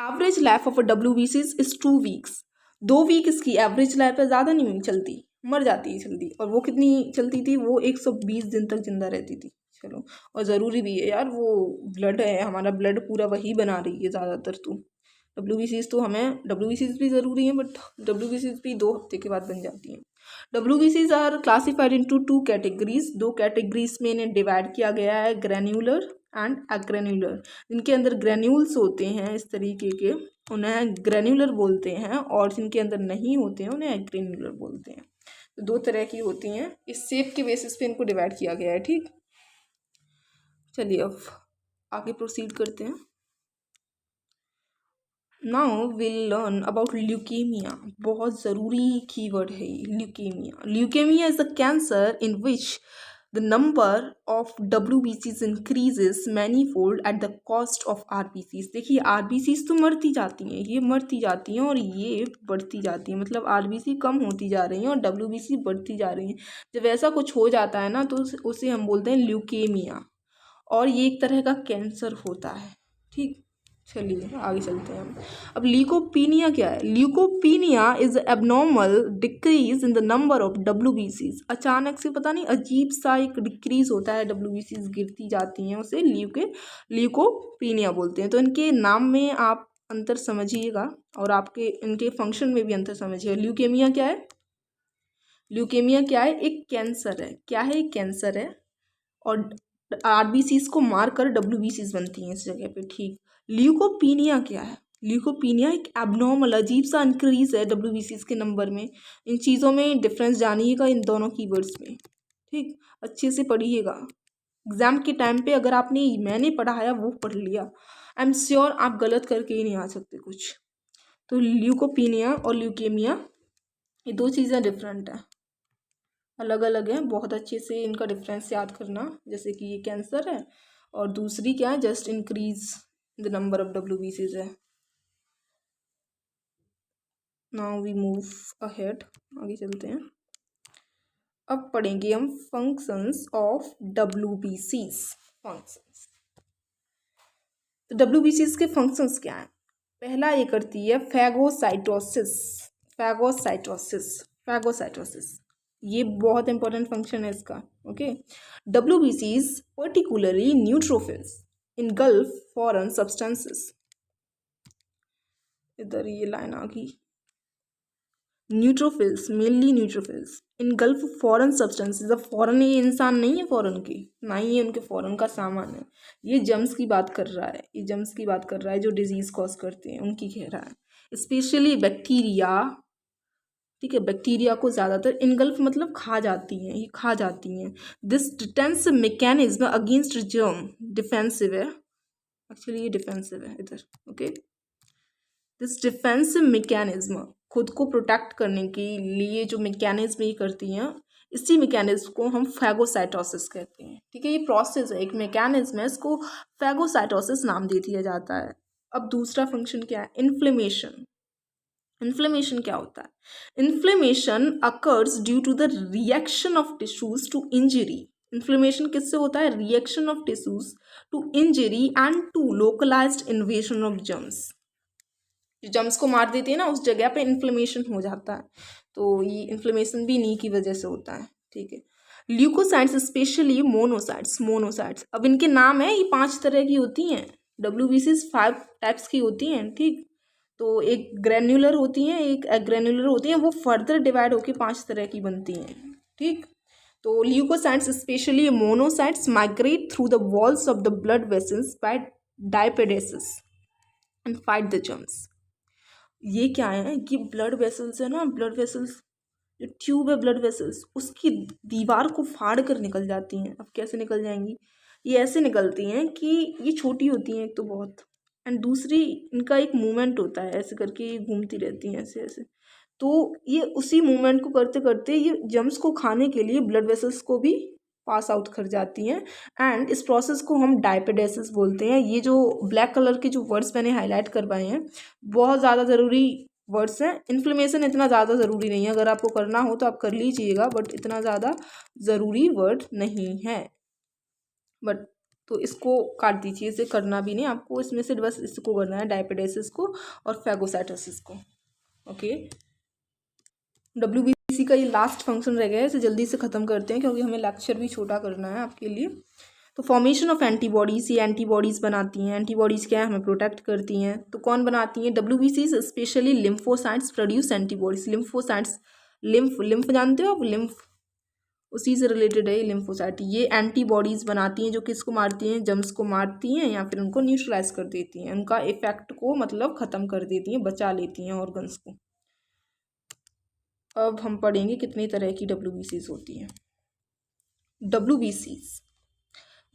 average life of a WBC is 2 weeks. 2 week इसकी एवरेज लाइफ है, ज़्यादा नहीं चलती, मर जाती है जल्दी। और वो कितनी चलती थी? वो 120 दिन तक जिंदा रहती थी। चलो, और ज़रूरी भी है यार, वो ब्लड है हमारा, ब्लड पूरा वही बना रही है ज़्यादातर। तो डब्ल्यूबीसीज तो हमें, डब्ल्यूबीसीज भी ज़रूरी हैं, बट डब्ल्यूबीसीज भी 2 हफ्ते के बाद बन जाती हैं। डब्ल्यूबीसीज are classified into 2 categories, 2 categories में इन्हें डिवाइड किया गया है, ग्रैन्युलर एंड अग्रेन्युलर। जिनके अंदर ग्रैन्यूल्स होते हैं इस तरीके के, उन्हें ग्रैन्युलर बोलते हैं, और जिनके अंदर नहीं होते हैं उन्हें अग्रेन्युलर बोलते हैं। तो 2 तरह की होती हैं, इस शेप के बेसिस पे इनको डिवाइड किया गया है। ठीक, चलिए अब आगे प्रोसीड करते हैं। Now will learn about leukaemia. बहुत ज़रूरी कीवर्ड है leukaemia. Leukaemia is a cancer in which the number of डब्ल्यूबीसीज increases many fold at the cost of RBCs. देखिए, आरबीसीज तो मरती जाती हैं, ये मरती जाती हैं और ये बढ़ती जाती हैं, मतलब आरबीसी कम होती जा रही हैं और डब्ल्यूबीसी बढ़ती जा रही हैं। जब ऐसा कुछ हो जाता है ना, तो उसे हम बोलते हैं ल्यूकेमिया, और ये एक तरह का कैंसर होता है। ठीक, चलिए आगे चलते हैं हम। अब ल्यूकोपीनिया क्या है? Leukopenia is abnormal decrease in the number of डब्ल्यूबीसीज। अचानक से पता नहीं अजीब सा एक डिक्रीज होता है, डब्ल्यूबीसीज गिरती जाती हैं, उसे ल्यूकोपीनिया बोलते हैं। तो इनके नाम में आप अंतर समझिएगा और आपके इनके फंक्शन में भी अंतर समझिएगा। ल्यूकेमिया क्या है? ल्यूकेमिया क्या है? एक कैंसर है। क्या है? एक कैंसर है, और आरबीसीज को मारकर डब्ल्यूबीसीज बनती हैं इस जगह पे। ठीक, ल्यूकोपीनिया क्या है? ल्यूकोपीनिया एक एबनॉर्मल, अजीब सा इंक्रीज है डब्ल्यूबीसीज के नंबर में। इन चीज़ों में डिफरेंस जानिएगा, इन दोनों कीवर्ड्स में। ठीक, अच्छे से पढ़िएगा। एग्जाम के टाइम पे अगर आपने मैंने पढ़ाया वो पढ़ लिया, आई एम श्योर आप गलत करके ही नहीं आ सकते कुछ। तो ल्यूकोपीनिया और ल्यूकेमिया ये 2 चीज़ें डिफरेंट हैं, अलग अलग हैं। बहुत अच्छे से इनका डिफरेंस याद करना, जैसे कि ये कैंसर है और दूसरी क्या है? Just increase the number of WBCs है। नाउ वी मूव अहेड, आगे चलते हैं। अब पढ़ेंगे हम फंक्शंस ऑफ WBCs। फंक्शंस, तो WBCs के फंक्शंस क्या हैं? पहला ये करती है फैगोसाइटोसिस। फैगोसाइटोसिस, फैगोसाइटोसिस ये बहुत इंपॉर्टेंट फंक्शन है इसका। Okay, WBCs particularly neutrophils engulf foreign substances. इधर ये लाइन आ गई, neutrophils, mainly neutrophils engulf foreign substances. अब फॉरेन ये इंसान नहीं है, फॉरेन की ना ही ये उनके फॉरेन का सामान है, ये जम्स की बात कर रहा है, ये जम्स की बात कर रहा है जो डिजीज कॉज करते हैं उनकी कह रहा है। स्पेशली बैक्टीरिया, ठीक है, बैक्टीरिया को ज़्यादातर इनगल्फ मतलब खा जाती हैं, ये खा जाती हैं। This defence mechanism against germ, defensive है एक्चुअली, ये डिफेंसिव है इधर। ओके, दिस डिफेंसिव मैकेनिज्म खुद को प्रोटेक्ट करने के लिए जो मैकेनिज्म ये करती हैं, इसी मैकेनिज्म को हम फैगोसाइटोसिस कहते हैं। ठीक है, ये प्रोसेस है, एक मैकेनिज्म है, इसको फैगोसाइटोसिस नाम दे दिया जाता है। अब दूसरा फंक्शन क्या है? इन्फ्लेमेशन। इन्फ्लेमेशन क्या होता है? Inflammation occurs due to the reaction of tissues to injury. Inflammation किससे होता है? Reaction of tissues to injury and to localised invasion of germs. जो जम्स को मार देती है ना, उस जगह पे इन्फ्लेमेशन हो जाता है, तो ये इन्फ्लेमेशन भी इन्हीं की वजह से होता है। ठीक है, ल्यूकोसाइट्स स्पेशली मोनोसाइट्स। मोनोसाइट्स, अब इनके नाम है, ये 5 तरह की होती हैं। WBCs 5 टाइप्स की होती हैं। ठीक, तो एक ग्रेन्युलर होती हैं, एक एग्रेन्युलर होती हैं, वो फर्दर डिवाइड होकर 5 तरह की बनती हैं। ठीक, तो leucocytes specially monocytes migrate through the walls of the blood vessels by diapedesis and fight the germs. ये क्या है कि ब्लड वेसल्स है ना, ब्लड वेसल्स जो ट्यूब है, ब्लड वेसल्स उसकी दीवार को फाड़ कर निकल जाती हैं। अब कैसे निकल जाएंगी? ये ऐसे निकलती हैं कि ये छोटी होती हैं एक तो बहुत, एंड दूसरी इनका एक मूवमेंट होता है, ऐसे करके ये घूमती रहती हैं ऐसे ऐसे, तो ये उसी मूवमेंट को करते करते ये जम्स को खाने के लिए ब्लड वेसल्स को भी पास आउट कर जाती हैं, एंड इस प्रोसेस को हम डायपेडेसिस बोलते हैं। ये जो ब्लैक कलर के जो वर्ड्स मैंने हाईलाइट करवाए हैं बहुत ज़्यादा ज़रूरी वर्ड्स हैं। इन्फ्लेमेशन इतना ज़्यादा ज़रूरी नहीं है, अगर आपको करना हो तो आप कर लीजिएगा, बट इतना ज़्यादा ज़रूरी वर्ड नहीं है। बट तो इसको काट दीजिए, इसे करना भी नहीं आपको, इसमें से बस इसको करना है, डायपेडेसिस को और फैगोसाइटोसिस को। ओके, WBC का ये लास्ट फंक्शन रह गया है, इसे जल्दी से ख़त्म करते हैं क्योंकि हमें लेक्चर भी छोटा करना है आपके लिए। तो फॉर्मेशन ऑफ एंटीबॉडीज़, ये एंटीबॉडीज़ बनाती हैं। एंटीबॉडीज़ क्या है? हमें प्रोटेक्ट करती हैं। तो कौन बनाती हैं? WBCs specially lymphocytes produce antibodies. Lymphocytes, lymph जानते हो आप? लिम्फ उसी से रिलेटेड है ये लिम्फोसाइट। ये एंटीबॉडीज़ बनाती हैं जो किसको मारती हैं? जम्स को मारती हैं या फिर उनको न्यूट्रलाइज कर देती हैं, उनका इफेक्ट को मतलब ख़त्म कर देती हैं, बचा लेती हैं ऑर्गन्स को। अब हम पढ़ेंगे कितनी तरह की WBCs होती हैं। WBCs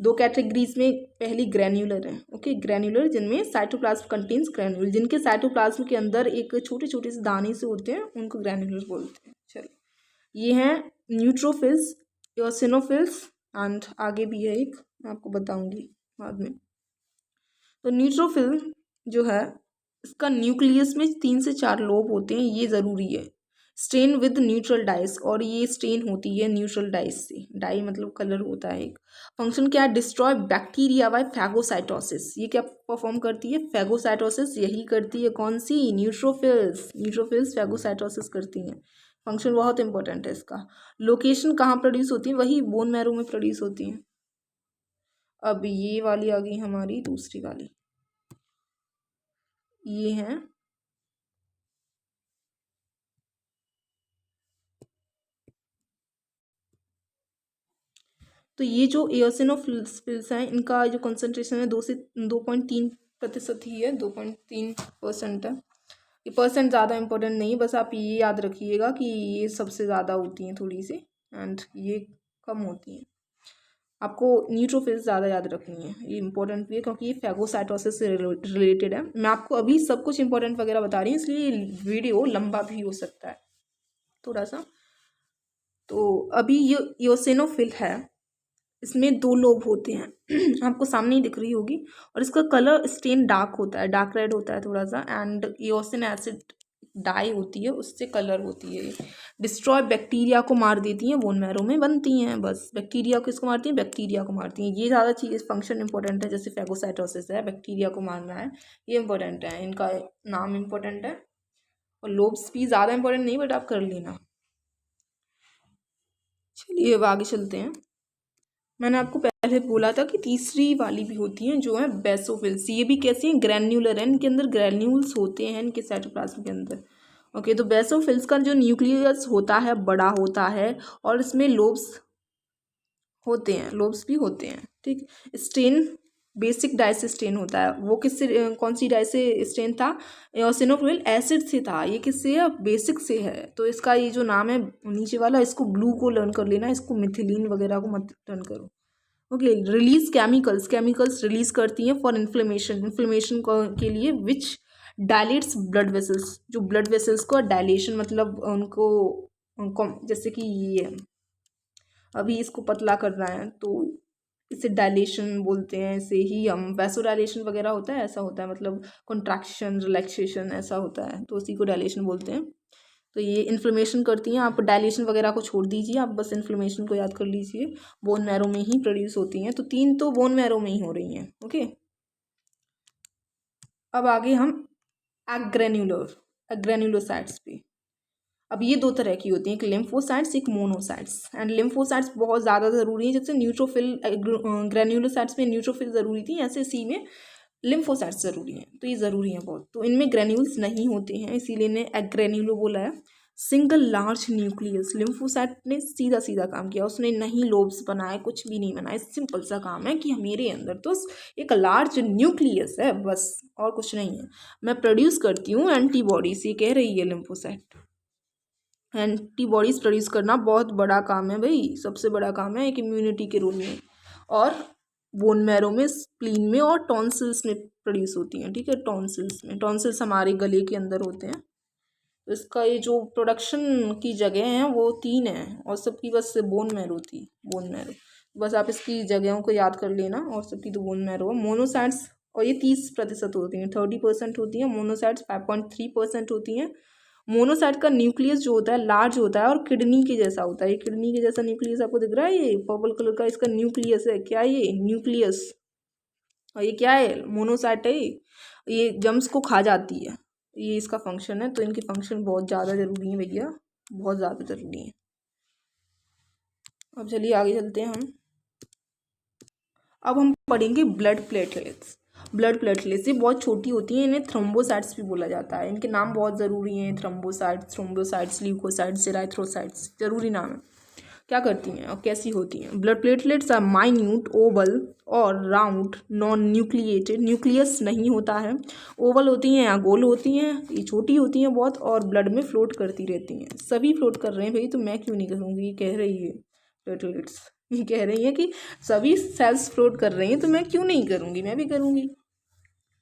2 कैटेगरीज में, पहली ग्रैन्युलर है। ओके, ग्रैन्युलर जिनमें साइटोप्लाज्म कंटेन्स ग्रैन्यूल, जिनके साइटोप्लाज्म के अंदर एक छोटे छोटे से दाने से होते हैं, उनको ग्रैन्युलर बोलते हैं। चलो, ये हैं न्यूट्रोफिल्स, एओसिनोफिल्स एंड आगे भी है एक, मैं आपको बताऊंगी बाद में। तो न्यूट्रोफिल जो है इसका न्यूक्लियस में 3 से 4 लोब होते हैं, ये ज़रूरी है। स्टेन विद न्यूट्रल डाइस, और ये स्टेन होती है न्यूट्रल डाइस से। डाई मतलब कलर होता है एक। फंक्शन क्या है? Destroy bacteria by phagocytosis. ये क्या परफॉर्म करती है? फैगोसाइटोसिस यही करती है। कौन सी? न्यूट्रोफिल्स। न्यूट्रोफिल्स फैगोसाइटोसिस करती हैं। फंक्शन बहुत इंपॉर्टेंट है इसका। लोकेशन कहाँ प्रोड्यूस होती है? वही बोन मैरो में प्रोड्यूस होती हैं। अब ये वाली आ गई हमारी दूसरी वाली, ये हैं तो ये जो एओसिनोफिल्स हैं इनका जो कंसंट्रेशन है 2 से 2.3% ही है, 2.3% है। ये परसेंट ज़्यादा इंपॉर्टेंट नहीं, बस आप ये याद रखिएगा कि ये सबसे ज़्यादा होती हैं थोड़ी सी, एंड ये कम होती हैं। आपको न्यूट्रोफिल्स ज़्यादा याद रखनी है, ये इंपॉर्टेंट भी है क्योंकि ये फैगोसाइटोसिस से रिलेटेड है। मैं आपको अभी सब कुछ इंपॉर्टेंट वगैरह बता रही हूँ, इसलिए वीडियो लंबा भी हो सकता है थोड़ा सा। तो अभी ये एओसिनोफिल है, इसमें 2 लोब होते हैं आपको सामने ही दिख रही होगी, और इसका कलर स्टेन डार्क होता है, डार्क रेड होता है थोड़ा सा, एंड इओसिन एसिड डाई होती है, उससे कलर होती है। डिस्ट्रॉय बैक्टीरिया को मार देती हैं, बोन मैरो में बनती हैं, बस बैक्टीरिया को किसको मारती हैं, बैक्टीरिया को मारती हैं। ये ज़्यादा चीज़ फंक्शन इंपॉर्टेंट है, जैसे फैगोसाइटोसिस है, बैक्टीरिया को मारना है, ये इंपॉर्टेंट है, इनका नाम इंपॉर्टेंट है। और लोब्स भी ज़्यादा इंपॉर्टेंट नहीं, बट आप कर लेना। चलिए अब आगे चलते हैं। मैंने आपको पहले बोला था कि तीसरी वाली भी होती हैं जो है बेसोफिल्स। ये भी कैसी हैं, ग्रैन्युलर है, इनके अंदर ग्रैन्यूल्स होते हैं इनके साइटोप्लाज्म के अंदर। ओके, तो बेसोफिल्स का जो न्यूक्लियस होता है बड़ा होता है, और इसमें लोब्स होते हैं, लोब्स भी होते हैं, ठीक। स्टेन बेसिक डाई से स्टेन होता है, वो किससे, कौन सी डाई से स्टेन था, एओसिनोफिल एसिड से था। ये किससे है, बेसिक से है। तो इसका ये जो नाम है नीचे वाला, इसको ब्लू को लर्न कर लेना, इसको मिथिलीन वगैरह को मत लर्न करो। Okay, release chemicals, chemicals release करती हैं फॉर इन्फ्लेमेशन, इन्फ्लेमेशन के लिए, विच डायलेट्स ब्लड वेसल्स, जो ब्लड वेसल्स को डायलेशन मतलब उनको जैसे कि ये अभी इसको पतला करना है तो इसे डायलेशन बोलते हैं। इसे ही हम वैसो डायलेशन वगैरह होता है, ऐसा होता है, मतलब कॉन्ट्रैक्शन रिलैक्सेशन ऐसा होता है, तो उसी को डायलेशन बोलते हैं। तो ये इन्फ्लेमेशन करती हैं। आप डायलेशन वगैरह को छोड़ दीजिए, आप बस इन्फ्लेमेशन को याद कर लीजिए। बोन मैरो में ही प्रोड्यूस होती हैं, तो 3 तो बोन मैरो में ही हो रही हैं। ओके, अब आगे हम एग्रेन्युलोसाइट्स पे। अब ये 2 तरह की होती हैं, एक लिम्फोसाइट्स, एक मोनोसाइट्स। एंड लिम्फोसाइट्स बहुत ज़्यादा ज़रूरी है, जैसे न्यूट्रोफिल ग्रेन्युलोसाइट्स में न्यूट्रोफिल ज़रूरी थी, ऐसे इसी में लिम्फोसाइट्स ज़रूरी हैं। तो ये ज़रूरी हैं बहुत। तो इनमें ग्रेन्यूल्स नहीं होते हैं, इसीलिए इन्हें एग्रेन्युलो बोला है। सिंगल लार्ज न्यूक्लियस, लिम्फोसाइट ने सीधा सीधा काम किया, उसने नहीं लोब्स बनाए, कुछ भी नहीं बनाए, सिंपल सा काम है कि मेरे अंदर तो एक लार्ज न्यूक्लियस है, बस, और कुछ नहीं है। मैं प्रोड्यूस करती हूँ एंटीबॉडीज, ये कह रही है लिम्फोसाइट। एंटीबॉडीज प्रोड्यूस करना बहुत बड़ा काम है भाई, सबसे बड़ा काम है, एक इम्यूनिटी के रोल में। और बोन मैरो में, स्प्लीन में और टॉन्सिल्स में प्रोड्यूस होती हैं, ठीक है। टॉन्सिल्स में, टॉन्सिल्स हमारे गले के अंदर होते हैं। तो इसका ये जो प्रोडक्शन की जगह हैं वो 3 हैं, और सबकी बस बोन मैरो थी, बोन मैरो। बस आप इसकी जगहों को याद कर लेना, और सबकी तो बोन मैरो है। मोनोसाइट्स, और ये 30% होती हैं, 30% होती हैं। मोनोसाइट्स 5.3% होती हैं। मोनोसाइट का न्यूक्लियस जो होता है लार्ज होता है और किडनी के जैसा होता है। ये किडनी के जैसा न्यूक्लियस आपको दिख रहा है, ये पर्पल कलर का इसका न्यूक्लियस है। क्या ये न्यूक्लियस, और ये क्या है, मोनोसाइट है। ये जम्स को खा जाती है, ये इसका फंक्शन है। तो इनके फंक्शन बहुत ज़्यादा ज़रूरी है भैया, बहुत ज़्यादा ज़रूरी है। अब चलिए आगे चलते हैं हम। अब हम पढ़ेंगे ब्लड प्लेटलेट्स। ब्लड प्लेटलेट्स ये बहुत छोटी होती हैं, इन्हें थ्रोम्बोसाइट्स भी बोला जाता है। इनके नाम बहुत ज़रूरी हैं, थ्रोम्बोसाइट्स, ल्यूकोसाइट्स, एराइथ्रोसाइट्स, ज़रूरी नाम है। क्या करती हैं और कैसी होती हैं। Blood platelets are minute, oval और राउंड, नॉन न्यूक्लिएटेड, न्यूक्लियस नहीं होता है, ओवल होती हैं या गोल होती हैं, ये छोटी होती हैं बहुत, और ब्लड में फ्लोट करती रहती हैं। सभी फ्लोट कर रहे हैं भाई, तो मैं क्यों नहीं करूँगी, ये कह रही है प्लेटलेट्स, ये कह रही है कि सभी सेल्स फ्लोट कर रही हैं, तो मैं क्यों नहीं करूँगी, मैं भी करूँगी।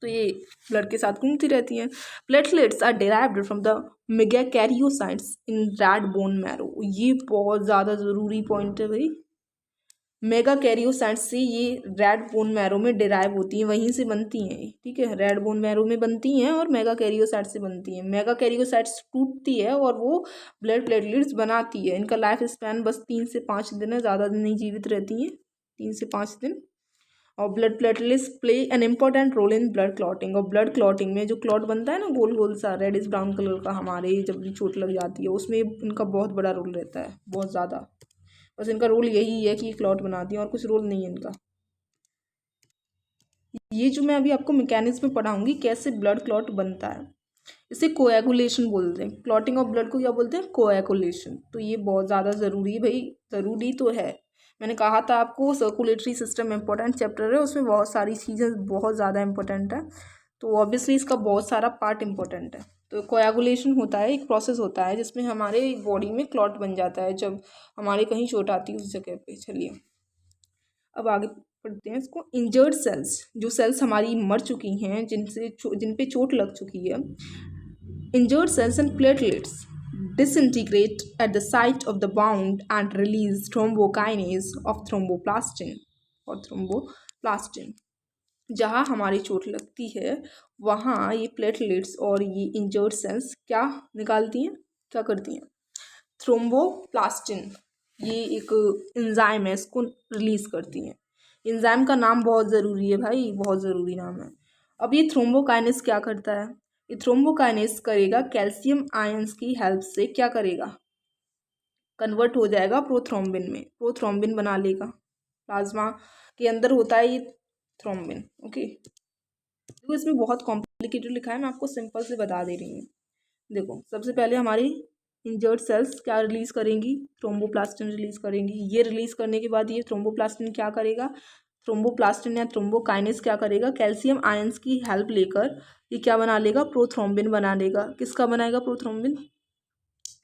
तो ये ब्लड के साथ घूमती रहती हैं। Platelets are derived from the megakaryocytes in red bone marrow. ये बहुत ज़्यादा ज़रूरी पॉइंट है भाई। मेगाकैरियोसाइट्स से ये रेड बोन मैरो में डिराइव होती हैं, वहीं से बनती हैं, ठीक है। रेड बोन मैरो में बनती हैं और मेगाकैरियोसाइट से बनती हैं। मेगाकैरियोसाइट्स टूटती है और वो ब्लड प्लेटलेट्स बनाती है। इनका लाइफ स्पैन बस 3 से 5 दिन है, ज़्यादा दिन नहीं जीवित रहती हैं, 3 से 5 दिन। और blood platelets play an important role in blood clotting. और ब्लड क्लॉटिंग में जो क्लॉट बनता है ना, गोल गोल सा रेडिश ब्राउन कलर का, हमारे जब भी चोट लग जाती है उसमें इनका बहुत बड़ा रोल रहता है, बहुत ज़्यादा। बस इनका रोल यही है कि ये क्लॉट बनाती है, और कुछ रोल नहीं है इनका। ये जो मैं अभी आपको मैकेनिज्म में पढ़ाऊंगी कैसे ब्लड क्लॉट बनता है, इसे कोएगुलेशन बोलते हैं। क्लॉटिंग ऑफ ब्लड को क्या बोलते हैं, कोएगुलेशन। तो ये बहुत ज़्यादा ज़रूरी है भाई, ज़रूरी तो है। मैंने कहा था आपको सर्कुलेटरी सिस्टम इंपॉर्टेंट चैप्टर है, उसमें बहुत सारी चीज़ें बहुत ज़्यादा इंपॉर्टेंट है, तो ऑब्वियसली इसका बहुत सारा पार्ट इंपॉर्टेंट है। तो कोएगुलेशन होता है, एक प्रोसेस होता है जिसमें हमारे बॉडी में क्लॉट बन जाता है जब हमारे कहीं चोट आती है उस जगह पे। चलिए अब आगे पढ़ते हैं इसको। इंजर्ड सेल्स, जो सेल्स हमारी मर चुकी हैं, जिन पे चोट लग चुकी है, injured cells and platelets disintegrate at the site of the wound and release thrombokinase of thromboplastin और thromboplastin। जहाँ हमारी चोट लगती है वहाँ ये प्लेटलेट्स और ये इंजर्ड सेल्स क्या निकालती हैं, क्या करती हैं, थ्रोम्बोप्लास्टिन, ये एक एंजाइम है, इसको रिलीज करती हैं। एंजाइम का नाम बहुत ज़रूरी है भाई, बहुत ज़रूरी नाम है। अब ये थ्रोम्बोकाइनेस क्या करता है, ये थ्रोम्बोकाइनेस करेगा कैल्शियम आयंस की हेल्प से, क्या करेगा, कन्वर्ट हो जाएगा प्रोथ्रोम्बिन में, प्रोथ्रोम्बिन बना लेगा। प्लाज्मा के अंदर होता है ये थ्रोम्बिन। ओके, तो इसमें बहुत कॉम्प्लिकेटेड लिखा है, मैं आपको सिंपल से बता दे रही हूँ। देखो, सबसे पहले हमारी इंजर्ड सेल्स क्या रिलीज करेंगी, थ्रोम्बोप्लास्टिन रिलीज करेंगी। ये रिलीज करने के बाद ये थ्रोम्बोप्लास्टिन क्या करेगा, थ्रोम्बोप्लास्टिन या थ्रोम्बोकाइनेस क्या करेगा, कैल्शियम आयंस की हेल्प लेकर ये क्या बना लेगा, प्रोथ्रोम्बिन बना लेगा। किसका बनाएगा, प्रोथ्रोम्बिन,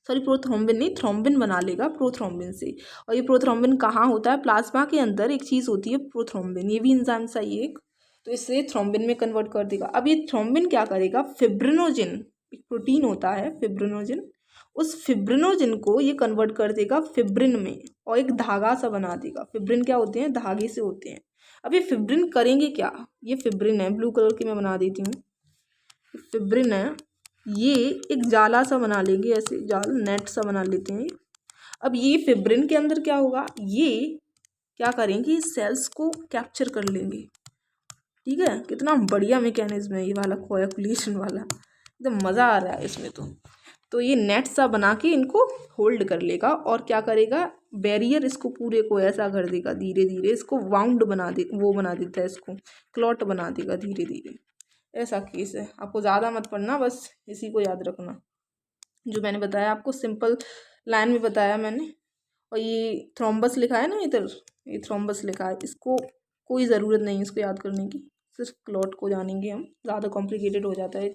सॉरी प्रोथ्रोम्बिन नहीं, थ्रोम्बिन बना लेगा प्रोथ्रोम्बिन से। और ये प्रोथ्रोम्बिन कहाँ होता है, प्लाज्मा के अंदर एक चीज़ होती है प्रोथ्रोम्बिन, ये भी एंजाइम सा ही एक, तो इसे थ्रोम्बिन में कन्वर्ट कर देगा। अब ये थ्रोम्बिन क्या करेगा, फिब्रिनोजिन, एक प्रोटीन होता है फिब्रिनोजिन, उस फिब्रिनोजिन को ये कन्वर्ट कर देगा फिब्रिन में और एक धागा सा बना देगा। फिब्रिन क्या होते हैं, धागे से होते हैं। अब ये फिब्रिन करेंगे क्या, ये फिब्रिन है, ब्लू कलर की मैं बना देती हूँ, फिब्रिन है, ये एक जाला सा बना लेंगे, ऐसे जाल नेट सा बना लेते हैं। अब ये फिब्रिन के अंदर क्या होगा, ये क्या करेंगे, सेल्स को कैप्चर कर लेंगे। ठीक है, कितना बढ़िया मैकेनिज्म है ये वाला, कोएगुलेशन वाला, एकदम मज़ा आ रहा है इसमें। तो ये नेट सा बना के इनको होल्ड कर लेगा और क्या करेगा, बैरियर इसको पूरे को ऐसा कर देगा, धीरे धीरे इसको वाउंड बना दे, वो बना देता है, इसको क्लॉट बना देगा धीरे धीरे। ऐसा केस है, आपको ज़्यादा मत पढ़ना, बस इसी को याद रखना जो मैंने बताया आपको, सिंपल लाइन में बताया मैंने। और ये थ्रोम्बस लिखा है ना इधर, ये थ्रोम्बस लिखा है, इसको कोई ज़रूरत नहीं है इसको याद करने की, सिर्फ क्लॉट को जानेंगे हम, ज़्यादा कॉम्प्लिकेटेड हो जाता है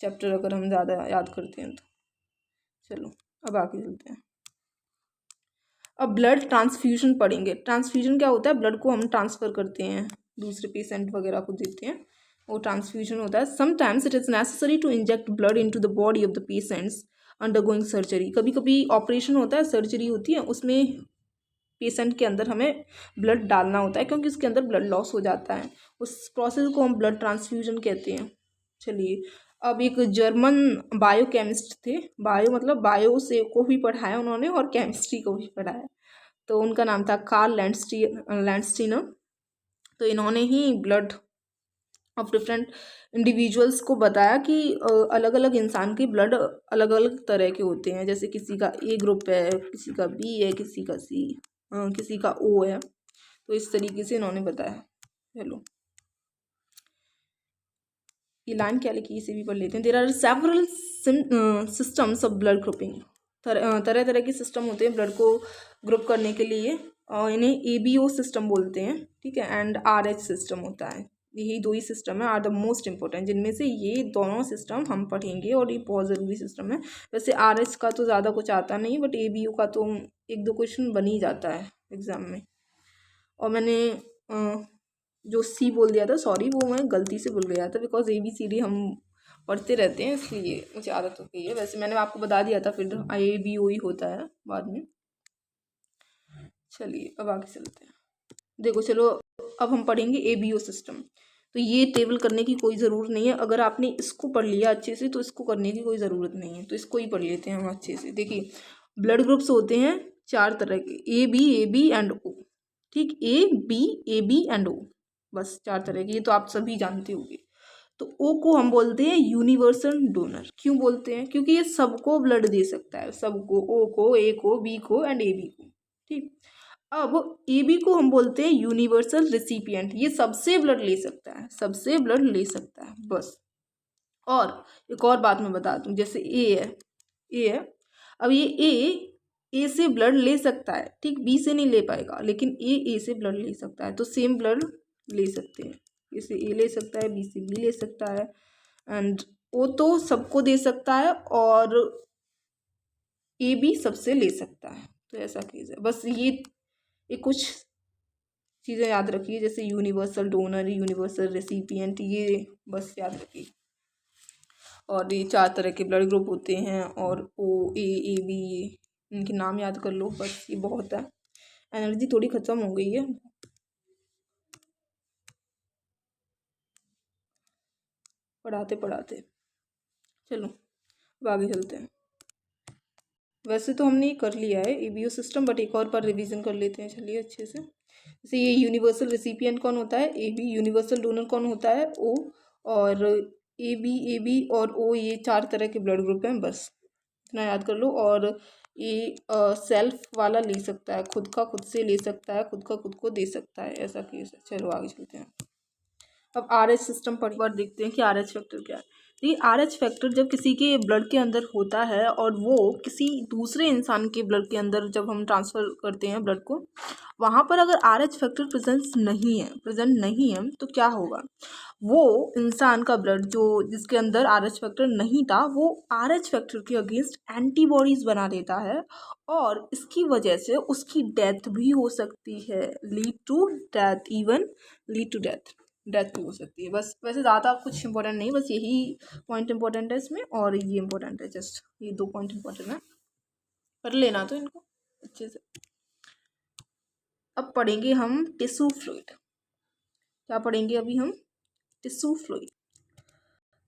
चैप्टर अगर हम ज़्यादा याद करते हैं तो। चलो अब आगे चलते हैं। अब ब्लड ट्रांसफ्यूजन पढ़ेंगे। ट्रांसफ्यूजन क्या होता है, ब्लड को हम ट्रांसफ़र करते हैं, दूसरे पेशेंट वगैरह को देते हैं, वो ट्रांसफ्यूजन होता है। Sometimes it is necessary to inject blood into the body of the patients undergoing surgery. कभी कभी ऑपरेशन होता है, सर्जरी होती है, उसमें पेशेंट के अंदर हमें ब्लड डालना होता है क्योंकि उसके अंदर ब्लड लॉस हो जाता है, उस प्रोसेस को हम ब्लड ट्रांसफ्यूजन कहते हैं। चलिए, अब एक जर्मन बायोकेमिस्ट थे, बायो मतलब बायो से को भी पढ़ाया उन्होंने और केमिस्ट्री को भी पढ़ाया, तो उनका नाम था कार्ल लैंडस्टीनर। तो इन्होंने ही ब्लड ऑफ डिफरेंट इंडिविजुअल्स को बताया कि अलग अलग इंसान के ब्लड अलग अलग तरह के होते हैं, जैसे किसी का ए ग्रुप है, किसी का बी है, किसी का सी, किसी का ओ है, तो इस तरीके से इन्होंने बताया। चलो ये लाइन क्या लिखी, इसे भी पढ़ लेते हैं। There are several systems of blood grouping, तरह तरह के सिस्टम होते हैं ब्लड को ग्रुप करने के लिए, और इन्हें ABO सिस्टम बोलते हैं, ठीक है, एंड RH सिस्टम होता है। यही दो ही सिस्टम है, आर द मोस्ट इंपॉर्टेंट, जिनमें से ये दोनों सिस्टम हम पढ़ेंगे और ये बहुत ज़रूरी सिस्टम है। वैसे RH का तो ज़्यादा कुछ आता नहीं, बट ABO का तो एक दो क्वेश्चन बन ही जाता है एग्ज़ाम में। और मैंने जो C बोल दिया था, सॉरी, वो मैं गलती से भूल गया था, बिकॉज ABCD हम पढ़ते रहते हैं इसलिए मुझे आदत हो गई है। वैसे मैंने आपको बता दिया था, फिर ABO ही होता है बाद में। चलिए अब आगे चलते हैं। देखो चलो, अब हम पढ़ेंगे ABO सिस्टम। तो ये टेबल करने की कोई ज़रूरत नहीं है, अगर आपने इसको पढ़ लिया अच्छे से तो इसको करने की कोई ज़रूरत नहीं है, तो इसको ही पढ़ लेते हैं हम अच्छे से। देखिए, ब्लड ग्रुप्स होते हैं 4 तरह के, AB एंड O, ठीक, AB एंड O, बस 4 तरह के, ये तो आप सभी जानते होंगे। तो O को हम बोलते हैं यूनिवर्सल डोनर। क्यों बोलते हैं, क्योंकि ये सबको ब्लड दे सकता है, सबको, O को, A को, B को एंड AB को, ठीक। अब AB को हम बोलते हैं यूनिवर्सल रिसिपिएंट, ये सबसे ब्लड ले सकता है, सबसे ब्लड ले सकता है बस। और एक और बात मैं बता दूं, जैसे ए है, अब ये ए से ब्लड ले सकता है, ठीक, B से नहीं ले पाएगा, लेकिन ए से ब्लड ले सकता है, तो सेम ब्लड ले सकते हैं, ए से ए ले सकता है, B से B ले सकता है, एंड O तो सबको दे सकता है और AB सबसे ले सकता है। तो ऐसा केस है, बस ये कुछ चीज़ें याद रखिए, जैसे यूनिवर्सल डोनर, यूनिवर्सल रेसिपिएंट, ये बस याद रखिए। और ये 4 तरह के ब्लड ग्रुप होते हैं, और O A A B, इनके नाम याद कर लो बस, ये बहुत है। एनर्जी थोड़ी ख़त्म हो गई है पढ़ाते पढ़ाते। चलो अब आगे चलते हैं। वैसे तो हमने ये कर लिया है ABO सिस्टम, बट एक और बार रिवीजन कर लेते हैं चलिए अच्छे से। जैसे ये यूनिवर्सल रेसिपिएंट कौन होता है, AB। यूनिवर्सल डोनर कौन होता है, O। और AB और O ये 4 तरह के ब्लड ग्रुप हैं, बस इतना याद कर लो। और ये सेल्फ वाला ले सकता है, खुद का खुद से ले सकता है, खुद का खुद को दे सकता है, ऐसा केस है। चलो आगे चलते हैं। अब RH सिस्टम पर एक बार देखते हैं कि RH फैक्टर क्या है। ये RH फैक्टर जब किसी के ब्लड के अंदर होता है और वो किसी दूसरे इंसान के ब्लड के अंदर जब हम ट्रांसफ़र करते हैं ब्लड को, वहाँ पर अगर RH फैक्टर प्रेजेंट नहीं है तो क्या होगा, वो इंसान का ब्लड जो जिसके अंदर RH फैक्टर नहीं था, वो RH फैक्टर के अगेंस्ट एंटीबॉडीज़ बना देता है, और इसकी वजह से उसकी डेथ भी हो सकती है। Lead to death, even lead to death भी हो सकती है। बस वैसे ज़्यादा कुछ इंपॉर्टेंट नहीं, बस यही पॉइंट इंपॉर्टेंट है इसमें, और ये इंपॉर्टेंट है, जस्ट ये 2 पॉइंट इंपॉर्टेंट है, कर लेना तो इनको अच्छे से। अब पढ़ेंगे हम टिश्यू फ्लूइड। क्या पढ़ेंगे अभी हम, टिश्यू फ्लूइड।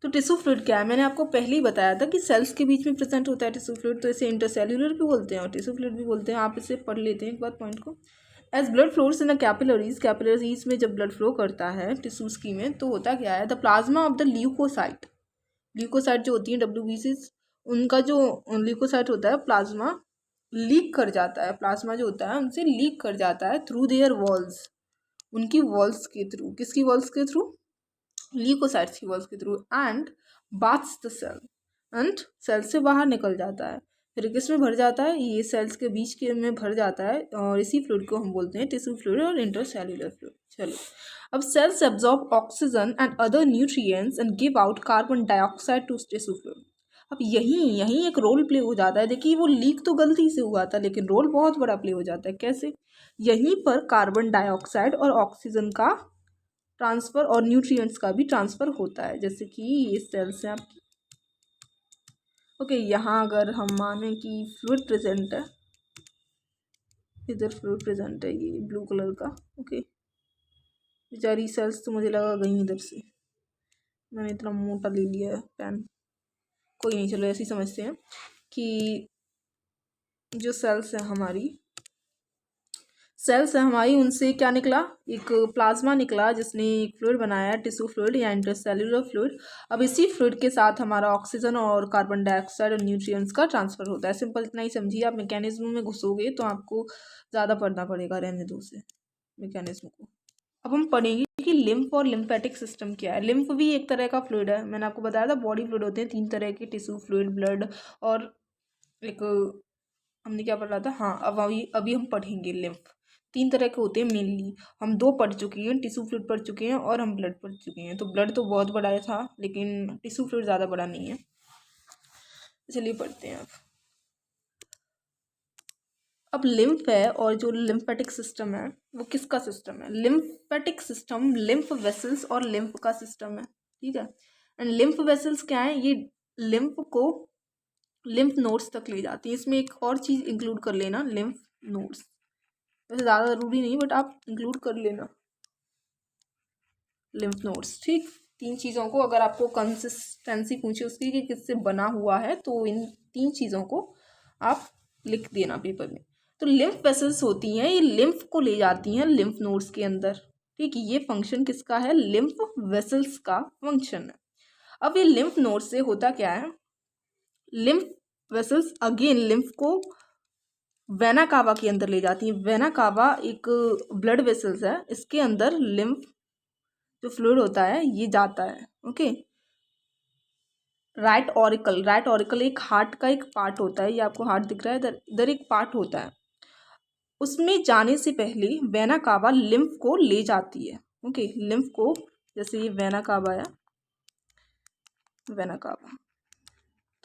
तो टिश्यू फ्लूइड क्या है, मैंने आपको पहले ही बताया था कि सेल्स के बीच में प्रेजेंट होता है टिश्यू फ्लूइड, तो इसे इंटरसेल्यूलर भी बोलते हैं और टिश्यू फ्लूइड भी बोलते हैं। आप इसे पढ़ लेते हैं एक बार पॉइंट को। As blood flows in the capillaries में जब ब्लड फ्लो करता है टिश्यूज की में, तो होता क्या है, the plasma of the leucocyte जो होती है WBCs, उनका जो ल्यूकोसाइट होता है प्लाज्मा लीक कर जाता है, प्लाज्मा जो होता है उनसे लीक कर जाता है थ्रू देयर वॉल्स, उनकी वॉल्स के थ्रू। किसकी वॉल्स के थ्रू, ल्यूकोसाइट्स की वॉल्स के through, and baths the cell, and cell से बाहर निकल जाता है। फिर किस में भर जाता है, ये सेल्स के बीच के में भर जाता है, और इसी फ्लूइड को हम बोलते हैं टिश्यू फ्लूइड और इंटरसेल्यूलर फ्लूइड। चलो अब cells absorb oxygen and other nutrients and give out carbon dioxide to tissue fluid. अब यहीं एक रोल प्ले हो जाता है। देखिए वो लीक तो गलती से हुआ था, लेकिन रोल बहुत बड़ा प्ले हो जाता है। कैसे, यहीं पर कार्बन डाइऑक्साइड और ऑक्सीजन का ट्रांसफ़र और न्यूट्रिएंट्स का भी ट्रांसफ़र होता है। जैसे कि ये सेल्स हैं आपकी, ओके, यहाँ अगर हम माने कि फ्लूइड प्रेजेंट है, इधर फ्लूइड प्रेजेंट है ये ब्लू कलर का, ओके, बेचारी सेल्स तो मुझे लगा गई इधर से, मैंने इतना मोटा ले लिया है पेन, कोई नहीं, चलो ऐसे ही समझते हैं कि जो सेल्स है हमारी उनसे क्या निकला, एक प्लाज्मा निकला जिसने एक फ्लूइड बनाया, टिश्यू फ्लूइड या इंटरसेल्यूलर फ्लूइड। अब इसी फ्लूइड के साथ हमारा ऑक्सीजन और कार्बन डाइऑक्साइड और न्यूट्रिएंट्स का ट्रांसफ़र होता है। सिंपल इतना ही समझिए। आप मैकेनिज्म में घुसोगे तो आपको ज़्यादा पढ़ना पड़ेगा, रहने दो से मैकेनिज्म को। अब हम पढ़ेंगे कि लिम्फ और लिम्फेटिक सिस्टम क्या है। लिम्फ भी एक तरह का फ्लूइड है, मैंने आपको बताया था बॉडी फ्लूइड होते हैं 3 तरह के, टिश्यू फ्लूइड, ब्लड, और एक हमने क्या पढ़ा था, हाँ अब अभी हम पढ़ेंगे लिम्फ। 3 तरह के होते हैं मेनली, हम 2 पढ़ चुके हैं, टिश्यू फ्लूइड पढ़ चुके हैं और हम ब्लड पढ़ चुके हैं। तो ब्लड तो बहुत बड़ा था, लेकिन टिश्यू फ्लूइड ज़्यादा बड़ा नहीं है। चलिए पढ़ते हैं अब लिम्फ है, और जो लिम्फेटिक सिस्टम है वो किसका सिस्टम है, लिम्फेटिक सिस्टम लिम्फ वेसल्स और लिम्फ का सिस्टम है, ठीक है। एंड लिम्फ वेसल्स क्या है, ये लिम्फ को लिम्फ नोड्स तक ले जाती है। इसमें एक और चीज़ इंक्लूड कर लेना, लिम्फ नोड्स, वैसे ज़्यादा ज़रूरी नहीं बट आप इंक्लूड कर लेना लिम्फ नोड्स, ठीक। 3 चीज़ों को अगर आपको कंसिस्टेंसी पूछे उसकी कि किससे बना हुआ है, तो इन 3 चीज़ों को आप लिख देना पेपर में। तो लिम्फ वेसल्स होती हैं, ये लिम्फ को ले जाती हैं लिम्फ नोड्स के अंदर, ठीक। ये फंक्शन किसका है, लिम्फ वेसल्स का फंक्शन है। अब ये लिम्फ नोड से होता क्या है, लिम्फ वेसल्स अगेन लिम्फ को वेना कावा के अंदर ले जाती हैं। वेना कावा एक ब्लड वेसल्स है, इसके अंदर लिम्फ जो फ्लूइड होता है ये जाता है, ओके। राइट ऑरिकल एक हार्ट का एक पार्ट होता है, ये आपको हार्ट दिख रहा है, इधर एक पार्ट होता है, उसमें जाने से पहले वेना कावा लिम्फ को ले जाती है, ओके। लिम्फ को, जैसे ये वेना कावा है, वेना कावा,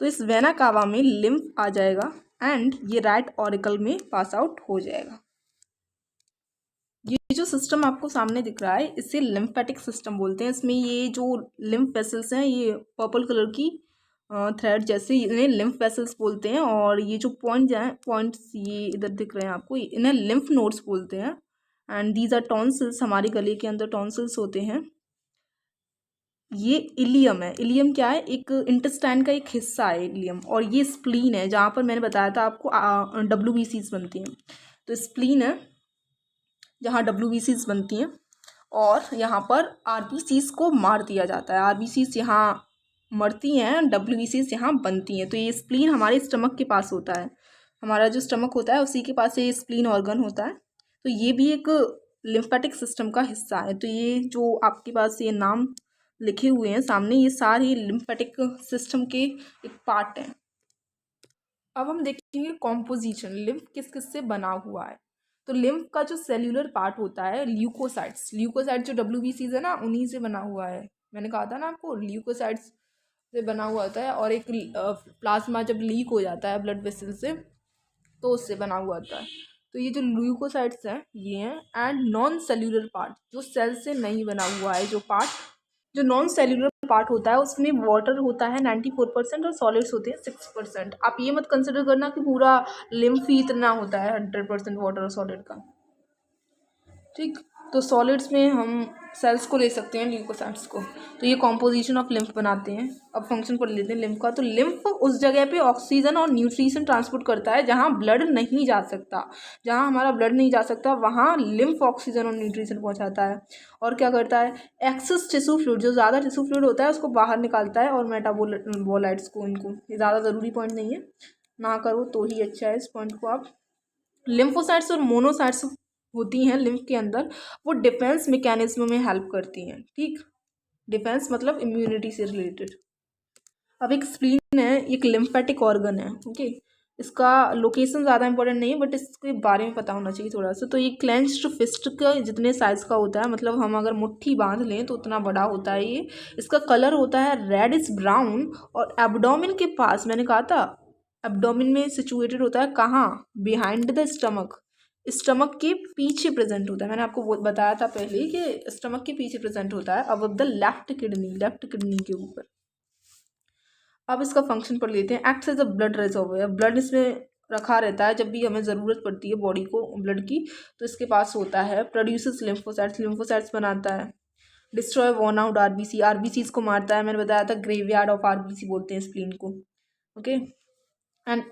तो इस वेना कावा में लिम्फ आ जाएगा एंड ये राइट ऑरिकल में पास आउट हो जाएगा। ये जो सिस्टम आपको सामने दिख रहा है, इसे लिम्फेटिक सिस्टम बोलते हैं। इसमें ये जो लिम्फ वेसल्स हैं, ये पर्पल कलर की थ्रेड जैसे, इन्हें लिम्फ वेसल्स बोलते हैं। और ये जो पॉइंट्स ये इधर दिख रहे हैं आपको, इन्हें लिम्फ नोड्स बोलते हैं। एंड दीज आर टॉन्सिल्स, हमारे गले के अंदर टॉन्सिल्स होते हैं। ये इलियम है। इलियम क्या है? एक इंटेस्टाइन का एक हिस्सा है इलियम। और ये स्प्लीन है, जहाँ पर मैंने बताया था आपको WBCs बनती हैं। तो स्प्लीन है जहाँ WBCs बनती हैं, और यहाँ पर RBCs को मार दिया जाता है। RBCs यहाँ मरती हैं, WBCs यहाँ बनती हैं। तो ये स्प्लीन हमारे स्टमक के पास होता है। हमारा जो स्टमक होता है उसी के पास ये स्प्लीन ऑर्गन होता है। तो ये भी एक लिम्फेटिक सिस्टम का हिस्सा है। तो ये जो आपके पास ये नाम लिखे हुए हैं सामने, ये सारे लिम्फेटिक सिस्टम के एक पार्ट हैं। अब हम देखेंगे कॉम्पोजिशन, लिम्फ किस किस से बना हुआ है। तो लिम्फ का जो सेल्यूलर पार्ट होता है, ल्यूकोसाइट्स जो WBCs है ना, उन्हीं से बना हुआ है। मैंने कहा था ना आपको, ल्यूकोसाइट्स से बना हुआ होता है। और एक प्लाज्मा जब लीक हो जाता है ब्लड वेसल से, तो उससे बना हुआ होता है। तो ये जो ल्यूकोसाइट्स हैं ये हैं। एंड नॉन सेल्यूलर पार्ट, जो सेल से नहीं बना हुआ है, जो नॉन सेल्यूलर पार्ट होता है उसमें वाटर होता है 94% और सॉलिड्स होते हैं 6%। आप ये मत कंसिडर करना कि पूरा लिम्फ ही इतना होता है 100% वाटर और सॉलिड का, ठीक। तो सॉलिड्स में हम सेल्स को ले सकते हैं, ल्यूकोसाइट्स को। तो ये कॉम्पोजिशन ऑफ लिम्फ बनाते हैं। अब फंक्शन पढ़ लेते हैं लिम्फ का। तो लिम्फ उस जगह पे ऑक्सीजन और न्यूट्रिशन ट्रांसपोर्ट करता है जहाँ ब्लड नहीं जा सकता। जहाँ हमारा ब्लड नहीं जा सकता वहाँ लिम्फ ऑक्सीजन और न्यूट्रिशन पहुँचाता है। और क्या करता है? एक्सेस टिश्यू फ्लूइड, जो ज़्यादा टिश्यू फ्लूइड होता है उसको बाहर निकालता है। और मेटाबोलाइट्स को, इनको, ये ज़्यादा ज़रूरी पॉइंट नहीं है, ना करो तो ही अच्छा है इस पॉइंट को आप। लिम्फोसाइट्स और मोनोसाइट्स होती हैं लिम्फ के अंदर, वो डिफेंस मैकेनिज्म में हेल्प करती हैं, ठीक। डिफेंस मतलब इम्यूनिटी से रिलेटेड। अब एक स्प्लीन है, एक लिम्फेटिक ऑर्गन है, ओके। इसका लोकेशन ज़्यादा इंपॉर्टेंट नहीं है, बट इसके बारे में पता होना चाहिए थोड़ा सा। तो ये क्लेंच्ड फिस्ट का जितने साइज़ का होता है, मतलब हम अगर मुट्ठी बांध लें तो उतना बड़ा होता है ये। इसका कलर होता है रेडिश ब्राउन। और एब्डोमेन के पास, मैंने कहा था एब्डोमेन में सिचुएटेड होता है, कहाँ? बिहाइंड द स्टमक, स्टमक के पीछे प्रेजेंट होता है। मैंने आपको बताया था पहले कि स्टमक के पीछे प्रेजेंट होता है, अब द लेफ्ट किडनी के ऊपर। अब इसका फंक्शन पढ़ लेते हैं। Acts as a blood reservoir, blood इसमें रखा रहता है जब भी हमें ज़रूरत पड़ती है बॉडी को ब्लड की, तो इसके पास होता है। प्रोड्यूसेस लिम्फोसाइट्स बनाता है। डिस्ट्रॉय वॉर्न आउट आरबीसी को मारता है। मैंने बताया था ग्रेवयार्ड ऑफ RBC बोलते हैं स्प्लीन को, ओके। एंड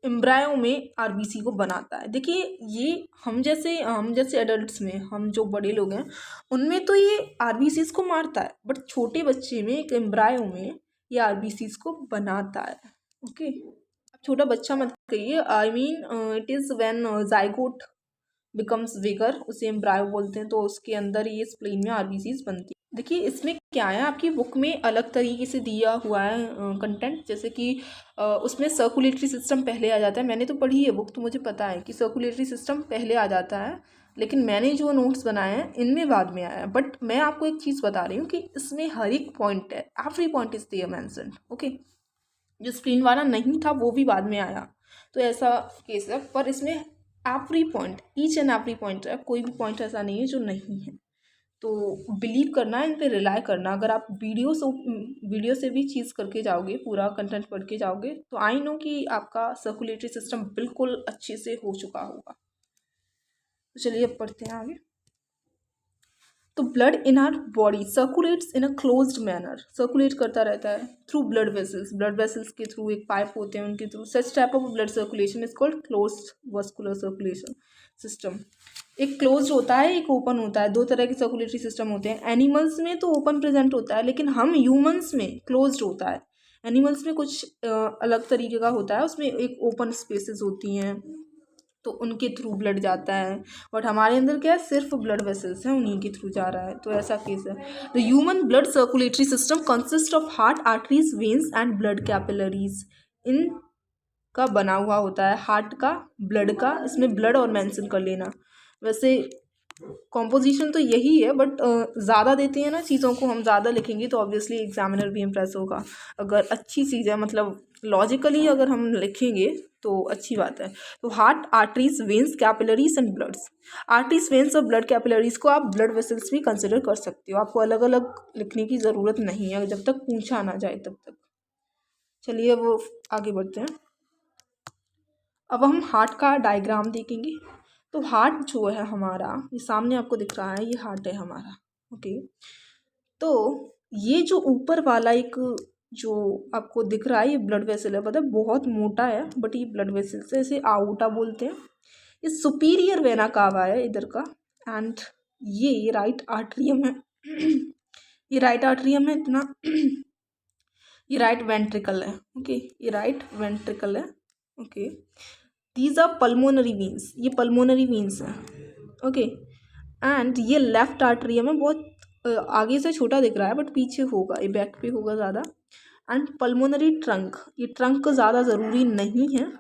एम्ब्रायो में RBC को बनाता है। देखिए ये हम जैसे एडल्ट्स में, हम जो बड़े लोग हैं उनमें तो ये RBCs को मारता है, बट छोटे बच्चे में, एक एम्ब्रायो में, ये RBCs को बनाता है, ओके। अब छोटा बच्चा मत कहिए, I mean it is when zygote becomes bigger, उसे एम्ब्रायो बोलते हैं। तो उसके अंदर ये स्प्लीन में RBCs बनती है। देखिए इसमें क्या है, आपकी बुक में अलग तरीके से दिया हुआ है कंटेंट, जैसे कि उसमें सर्कुलेटरी सिस्टम पहले आ जाता है। मैंने तो पढ़ी है बुक, तो मुझे पता है कि सर्कुलेटरी सिस्टम पहले आ जाता है, लेकिन मैंने जो नोट्स बनाए हैं इनमें बाद में आया है। बट मैं आपको एक चीज़ बता रही हूँ कि इसमें हर एक पॉइंट है, every point is there mentioned, okay. जो स्प्लीन वाला नहीं था वो भी बाद में आया, तो ऐसा केस है। पर इसमें every point, each and every point है, कोई भी पॉइंट ऐसा नहीं है जो नहीं है। तो बिलीव करना, इन पे रिलाई करना। अगर आप वीडियो से भी चीज़ करके जाओगे, पूरा कंटेंट पढ़ के जाओगे, तो आई नो कि आपका सर्कुलेटरी सिस्टम बिल्कुल अच्छे से हो चुका होगा। तो चलिए अब पढ़ते हैं आगे। तो blood in our body circulates in a closed manner, circulate करता रहता है थ्रू ब्लड वेसल्स के थ्रू, एक पाइप होते हैं उनके through. Such type of blood circulation is called closed vascular circulation system. एक क्लोज्ड होता है, एक ओपन होता है, दो तरह के सर्कुलेटरी सिस्टम होते हैं। एनिमल्स में तो ओपन प्रेजेंट होता है, लेकिन हम ह्यूमंस में क्लोज्ड होता है। एनिमल्स में कुछ अलग तरीके का होता है, उसमें एक ओपन स्पेसेस होती हैं, तो उनके थ्रू ब्लड जाता है। बट हमारे अंदर क्या है, सिर्फ ब्लड वेसल्स हैं, उन्हीं के थ्रू जा रहा है। तो ऐसा केस है। The human blood circulatory system consist of heart, arteries, veins and blood capillaries. इन का बना हुआ होता है, हार्ट का, ब्लड का, इसमें ब्लड और मेंशन कर लेना। वैसे कॉम्पोजिशन तो यही है, बट ज़्यादा देते हैं ना चीज़ों को, हम ज़्यादा लिखेंगे तो ऑब्वियसली एग्जामिनर भी इम्प्रेस होगा। अगर अच्छी चीज़ है, मतलब लॉजिकली अगर हम लिखेंगे तो अच्छी बात है। तो heart, arteries, veins, capillaries and bloods. Arteries, veins और ब्लड कैपिलरीज को आप ब्लड वेसल्स भी कंसिडर कर सकते हो। आपको अलग अलग लिखने की ज़रूरत नहीं है, जब तक पूछा ना जाए तब तक। चलिए वो आगे बढ़ते हैं। अब हम हार्ट का डायग्राम देखेंगे। तो हार्ट जो है हमारा, ये सामने आपको दिख रहा है, ये हार्ट है हमारा। ओके, तो ये जो ऊपर वाला एक जो आपको दिख रहा है ये ब्लड वेसल है, मतलब बहुत मोटा है बट ये ब्लड वेसल से, इसे आउटा बोलते हैं। ये सुपीरियर वेना कावा है इधर का, एंड ये राइट आर्टरियम है। ये राइट आर्टरियम है इतना। ये राइट वेंट्रिकल है। ओके, ये राइट वेंट्रिकल है। Okay, these are pulmonary veins, ये पल्मोनरी वीन्स हैं। ओके, एंड ये लेफ्ट आर्टरियम है, बहुत आगे से छोटा दिख रहा है बट पीछे होगा, ये बैक पे होगा ज़्यादा। एंड पल्मोनरी ट्रंक, ये ट्रंक ज़्यादा ज़रूरी नहीं है,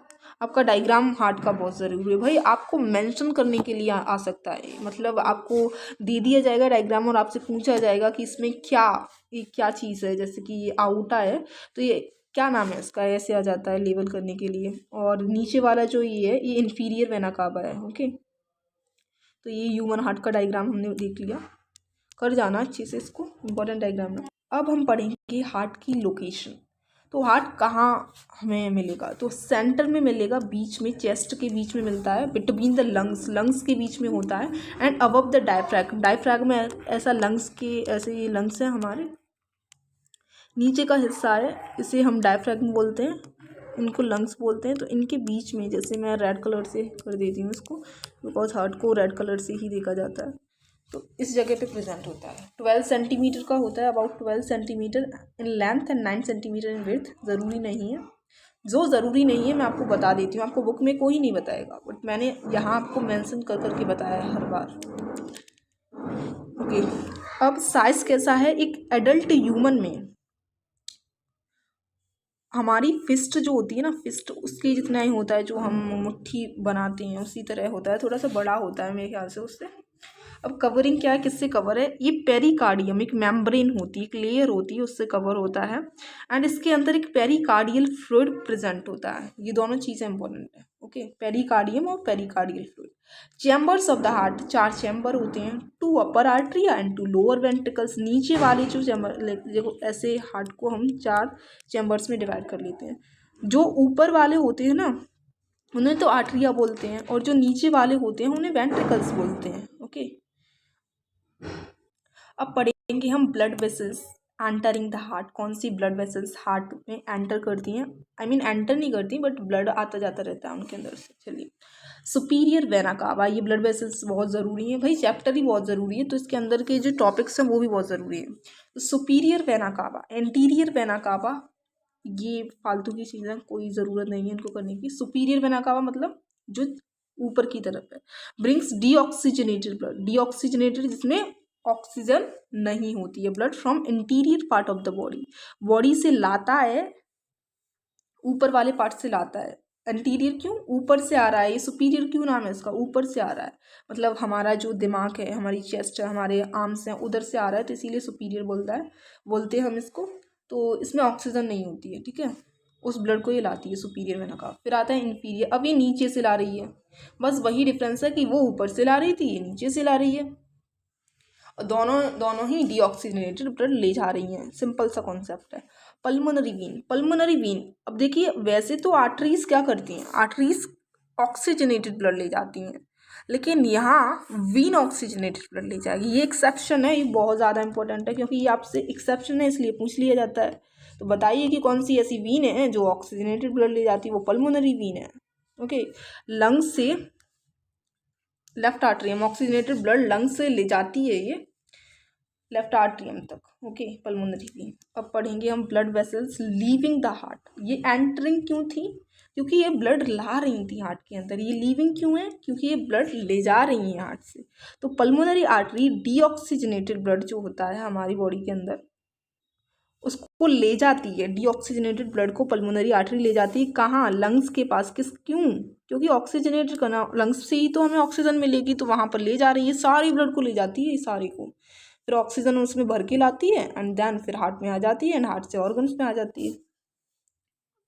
आपका डायग्राम हार्ट का बहुत ज़रूरी है भाई। आपको मेंशन करने के लिए आ सकता है, मतलब आपको दे दिया जाएगा डायग्राम और आपसे पूछा जाएगा कि इसमें क्या, ये क्या चीज़ है, जैसे कि ये आउटा है तो ये क्या नाम है इसका, ऐसे आ जाता है लेबल करने के लिए। और नीचे वाला जो ये है ये इन्फीरियर वेना कावा है। ओके, तो ये ह्यूमन हार्ट का डायग्राम हमने देख लिया, कर जाना अच्छे से, इसको इम्पोर्टेंट डायग्राम है। अब हम पढ़ेंगे हार्ट की लोकेशन। तो हार्ट कहाँ हमें मिलेगा, तो सेंटर में मिलेगा, बीच में, चेस्ट के बीच में मिलता है, बिटवीन द लंग्स, लंग्स के बीच में होता है, and above the diaphragm, diaphragm में ऐसा लंग्स के, ऐसे ये लंग्स हैं हमारे, नीचे का हिस्सा है, इसे हम डायफ्रैगम बोलते हैं, इनको लंग्स बोलते हैं। तो इनके बीच में, जैसे मैं रेड कलर से कर देती हूँ इसको, बिकॉज हार्ट को रेड कलर से ही देखा जाता है, तो इस जगह पे प्रेजेंट होता है। 12 सेंटीमीटर का होता है, about 12 centimetre in length and 9 centimetre in width. ज़रूरी नहीं है, जो ज़रूरी नहीं है मैं आपको बता देती हूँ, आपको बुक में कोई नहीं बताएगा बट मैंने यहाँ आपको मेंशन कर करके बताया है हर बार। ओके, अब साइज़ कैसा है, एक एडल्ट ह्यूमन में हमारी फिस्ट जो होती है ना, फिस्ट उसके जितना ही होता है, जो हम मुट्ठी बनाते हैं उसी तरह होता है, थोड़ा सा बड़ा होता है मेरे ख्याल से उससे। अब कवरिंग क्या है, किससे कवर है, ये पेरिकार्डियम, एक मेम्ब्रेन होती है, एक लेयर होती है, उससे कवर होता है, एंड इसके अंदर एक पेरिकार्डियल फ्लूइड प्रेजेंट होता है। ये दोनों चीज़ें इंपॉर्टेंट है। ओके, पेरिकार्डियम और pericardial fluid. Chambers of the heart, 4 chamber होते हैं, 2 अपर आर्टरिया एंड 2 लोअर वेंट्रिकल्स। नीचे वाले जो चैम्बर, देखो ऐसे हार्ट को हम 4 चैम्बर्स में डिवाइड कर लेते हैं। जो ऊपर वाले होते हैं ना उन्हें तो आर्टरिया बोलते हैं, और जो नीचे वाले होते हैं उन्हें वेंट्रिकल्स बोलते हैं। ओके, अब पढ़ेंगे हम blood vessels entering the heart. कौन सी ब्लड वेसल्स हार्ट में एंटर करती हैं, आई मीन एंटर नहीं करती बट ब्लड आता जाता रहता है उनके अंदर से। चलिए, सुपीरियर वेना कावा, ये ब्लड वेसल्स बहुत ज़रूरी है भाई, चैप्टर ही बहुत ज़रूरी है तो इसके अंदर के जो टॉपिक्स हैं वो भी बहुत ज़रूरी है। तो superior vena cava, anterior vena cava, ये फालतू की चीज़ें, कोई ज़रूरत नहीं है इनको करने की। सुपीरियर वेना कावा मतलब जो ऊपर की तरफ है, ब्रिंग्स डीऑक्सीजनेटेड ब्लड, डीऑक्सीजनेटेड जिसमें ऑक्सीजन नहीं होती है, blood from interior part of the body, body से लाता है, ऊपर वाले पार्ट से लाता है। इंटीरियर क्यों, ऊपर से आ रहा है, ये सुपीरियर क्यों नाम है इसका, ऊपर से आ रहा है, मतलब हमारा जो दिमाग है, हमारी चेस्ट है, हमारे आर्म्स हैं, उधर से आ रहा है तो इसीलिए सुपीरियर बोलते हैं हम इसको। तो इसमें ऑक्सीजन नहीं होती है, ठीक है, उस ब्लड को ये लाती है सुपीरियर वेना का। फिर आता है इन्फीरियर, अब ये नीचे से ला रही है, बस वही डिफरेंस है कि वो ऊपर से ला रही थी, ये नीचे से ला रही है, और दोनों ही डीऑक्सीजनेटेड ब्लड ले जा रही हैं, सिंपल सा कॉन्सेप्ट है। पल्मोनरी वीन, पल्मोनरी वीन, अब देखिए वैसे तो आर्टरीज क्या करती हैं, आर्टरीज ऑक्सीजनेटेड ब्लड ले जाती हैं, लेकिन यहाँ वीन ऑक्सीजनेटेड ब्लड ले जाएगी। ये एक्सेप्शन है, ये बहुत ज़्यादा इंपॉर्टेंट है क्योंकि ये आपसे एक्सेप्शन है इसलिए पूछ लिया जाता है। तो बताइए कि कौन सी ऐसी वीन है जो ऑक्सीजनेटेड ब्लड ले जाती है, वो पल्मोनरी वीन है। ओके, लंग्स से left atrium, oxygenated blood lungs से ले जाती है ये लेफ्ट आर्टरियम तक। Okay, pulmonary Wien. अब पढ़ेंगे हम blood vessels leaving the heart. ये एंटरिंग क्यों थी, क्योंकि ये ब्लड ला रही थी हार्ट के अंदर। ये लीविंग क्यों है, क्योंकि ये ब्लड ले जा रही है हार्ट से। तो पल्मोनरी आर्टरी डीऑक्सीजनेटेड ब्लड जो होता है हमारी बॉडी के अंदर उसको ले जाती है, डीऑक्सीजनेटेड ब्लड को पल्मोनरी आर्टरी ले जाती है, कहाँ, लंग्स के पास। क्यों, क्योंकि ऑक्सीजनेटेड करना, लंग्स से ही तो हमें ऑक्सीजन मिलेगी, तो वहाँ पर ले जा रही है, सारी ब्लड को ले जाती है, सारे को, फिर ऑक्सीजन उसमें भर के लाती है एंड देन फिर हार्ट में आ जाती है, एंड हार्ट से ऑर्गन्स में आ जाती है,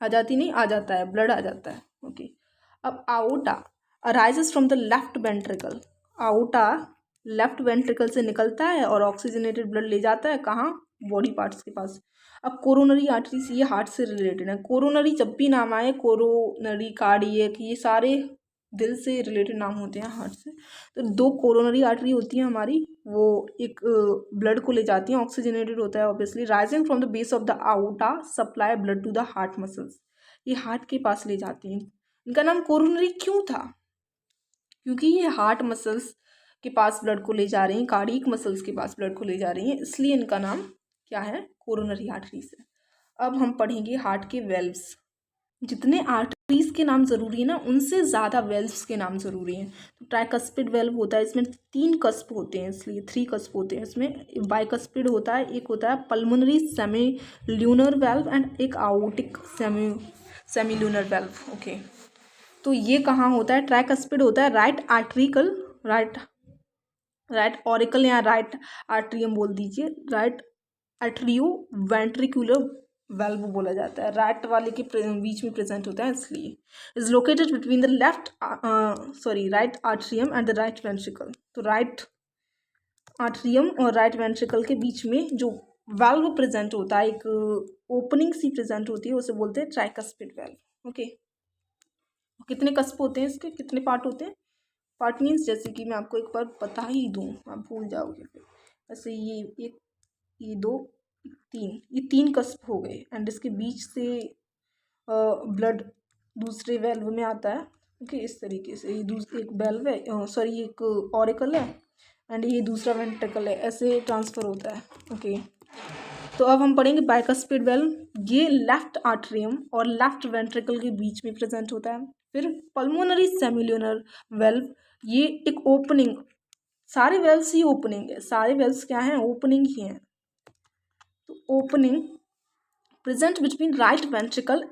आ जाती नहीं, आ जाता है, ब्लड आ जाता है। ओके, अब outta arises from the left ventricle, outta left ventricle से निकलता है और ऑक्सीजनेटेड ब्लड ले जाता है कहाँ, बॉडी पार्ट्स के पास। अब कोरोनरी आर्टरीज ये हार्ट से रिलेटेड है। कोरोनरी जब भी नाम आए, कोरोनरी, कार्डियक, ये सारे दिल से रिलेटेड नाम होते हैं, हार्ट से। तो दो कोरोनरी आर्टरी होती है हमारी, वो एक ब्लड को ले जाती हैं, ऑक्सीजनेटेड होता है obviously, rising from the base of the aorta supply blood to the heart muscles. ये हार्ट के पास ले जाती हैं। इनका नाम कोरोनरी क्यों था? क्योंकि ये हार्ट मसल्स के पास ब्लड को ले जा रही हैं, कार्डियक मसल्स के पास ब्लड को ले जा रही हैं, इसलिए इनका नाम क्या है? कोरोनरी आर्टरीज है। अब हम पढ़ेंगे हार्ट के वेल्व्स। जितने आर्टरीज के नाम ज़रूरी है ना, उनसे ज़्यादा वेल्व्स के नाम ज़रूरी हैं। तो ट्राइकस्पिड वेल्व होता है, इसमें 3 कस्प होते हैं, इसलिए 3 कस्प होते हैं इसमें। बाइकस्पिड होता है, एक होता है pulmonary semi lunar valve and एक aortic semi lunar valve. Okay, तो ये कहाँ होता है? ट्राइकस्पिड होता है राइट आर्ट्रिकल, राइट ऑरिकल या राइट आर्ट्रियम बोल दीजिए, राइट आर्ट्रियो वेंट्रिकुलर वेल्व बोला जाता है, राइट वाले के बीच में प्रेजेंट होता है, इसलिए is located between the right atrium and the right ventricle. तो राइट आर्ट्रियम और राइट वेंट्रिकल के बीच में जो वेल्व प्रेजेंट होता है, एक ओपनिंग सी प्रेजेंट होती है, उसे बोलते हैं ट्राइकस्पिड वेल्व। ओके, कितने कस्प होते हैं इसके, कितने पार्ट होते हैं? पार्ट मीन्स जैसे कि मैं आपको एक बार बता ही दूँ, आप भूल जाओगे फिर। ऐसे ये एक, ये 2, 3, ये 3 कस्प हो गए, एंड इसके बीच से ब्लड दूसरे वेल्व में आता है। ओके, इस तरीके से ये एक वेल्व है, एक ऑरिकल है, एंड ये दूसरा वेंट्रिकल है, ऐसे ट्रांसफ़र होता है। ओके, तो अब हम पढ़ेंगे बाइकस्पिड वेल्व। ये लेफ्ट आर्ट्रियम और लेफ्ट वेंट्रिकल के बीच में प्रेजेंट होता है। फिर पल्मोनरी सेमिल्यूनर वेल्व, ये एक ओपनिंग, सारे वेल्व्स ही ओपनिंग है, सारे वेल्व्स क्या हैं? ओपनिंग ही हैं। तो opening present between right ventricle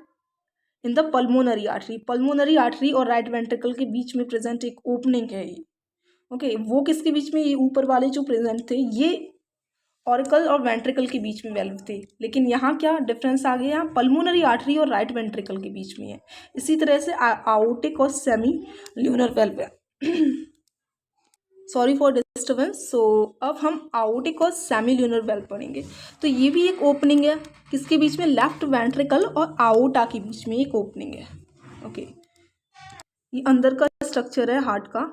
in the pulmonary artery. Pulmonary artery और राइट वेंट्रिकल के बीच में प्रेजेंट एक ओपनिंग है ये। ओके, वो किसके बीच में? ये ऊपर वाले जो प्रेजेंट थे, ये ऑरिकल और वेंट्रिकल के बीच में वेल्व थे, लेकिन यहाँ क्या डिफरेंस आ गया? पल्मोनरी आर्टरी और राइट वेंट्रिकल के बीच में है। इसी तरह से आउटिक और सेमी ल्यूनर वेल्व है। Sorry for disturbance. सो अब हम आउटिक और सेमी ल्यूनर वेल्व पढ़ेंगे। तो ये भी एक ओपनिंग है, किसके बीच में? लेफ्ट वेंट्रिकल और आउटा के बीच में एक ओपनिंग है। ओके, ये अंदर का स्ट्रक्चर है हार्ट का।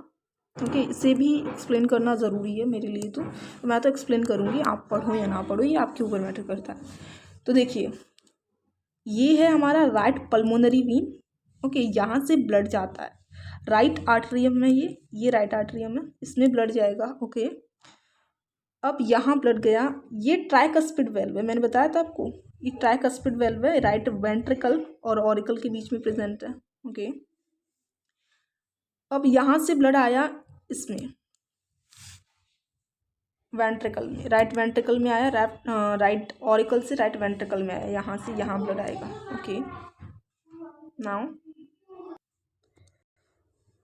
ओके, इसे भी एक्सप्लेन करना ज़रूरी है मेरे लिए, तो मैं तो एक्सप्लेन करूँगी, आप पढ़ो या ना पढ़ो, ये आपके ऊपर मैटर करता है। तो देखिए, ये है हमारा राइट पल्मोनरी वीन। ओके, यहाँ से ब्लड जाता है राइट आर्ट्रियम में, ये राइट आर्ट्रियम है, इसमें ब्लड जाएगा। ओके, अब यहाँ ब्लड गया, ये ट्राइकस्पिड वेल्व है, मैंने बताया था आपको, ये ट्राइकस्पिड वेल्व है, राइट वेंट्रिकल और ऑरिकल के बीच में प्रेजेंट है। ओके, अब यहाँ से ब्लड आया इसमें वेंट्रिकल में, राइट वेंट्रिकल में आया, राइट ऑरिकल से राइट वेंट्रिकल में आया, यहाँ से यहाँ ब्लड आएगा। ओके, नाउ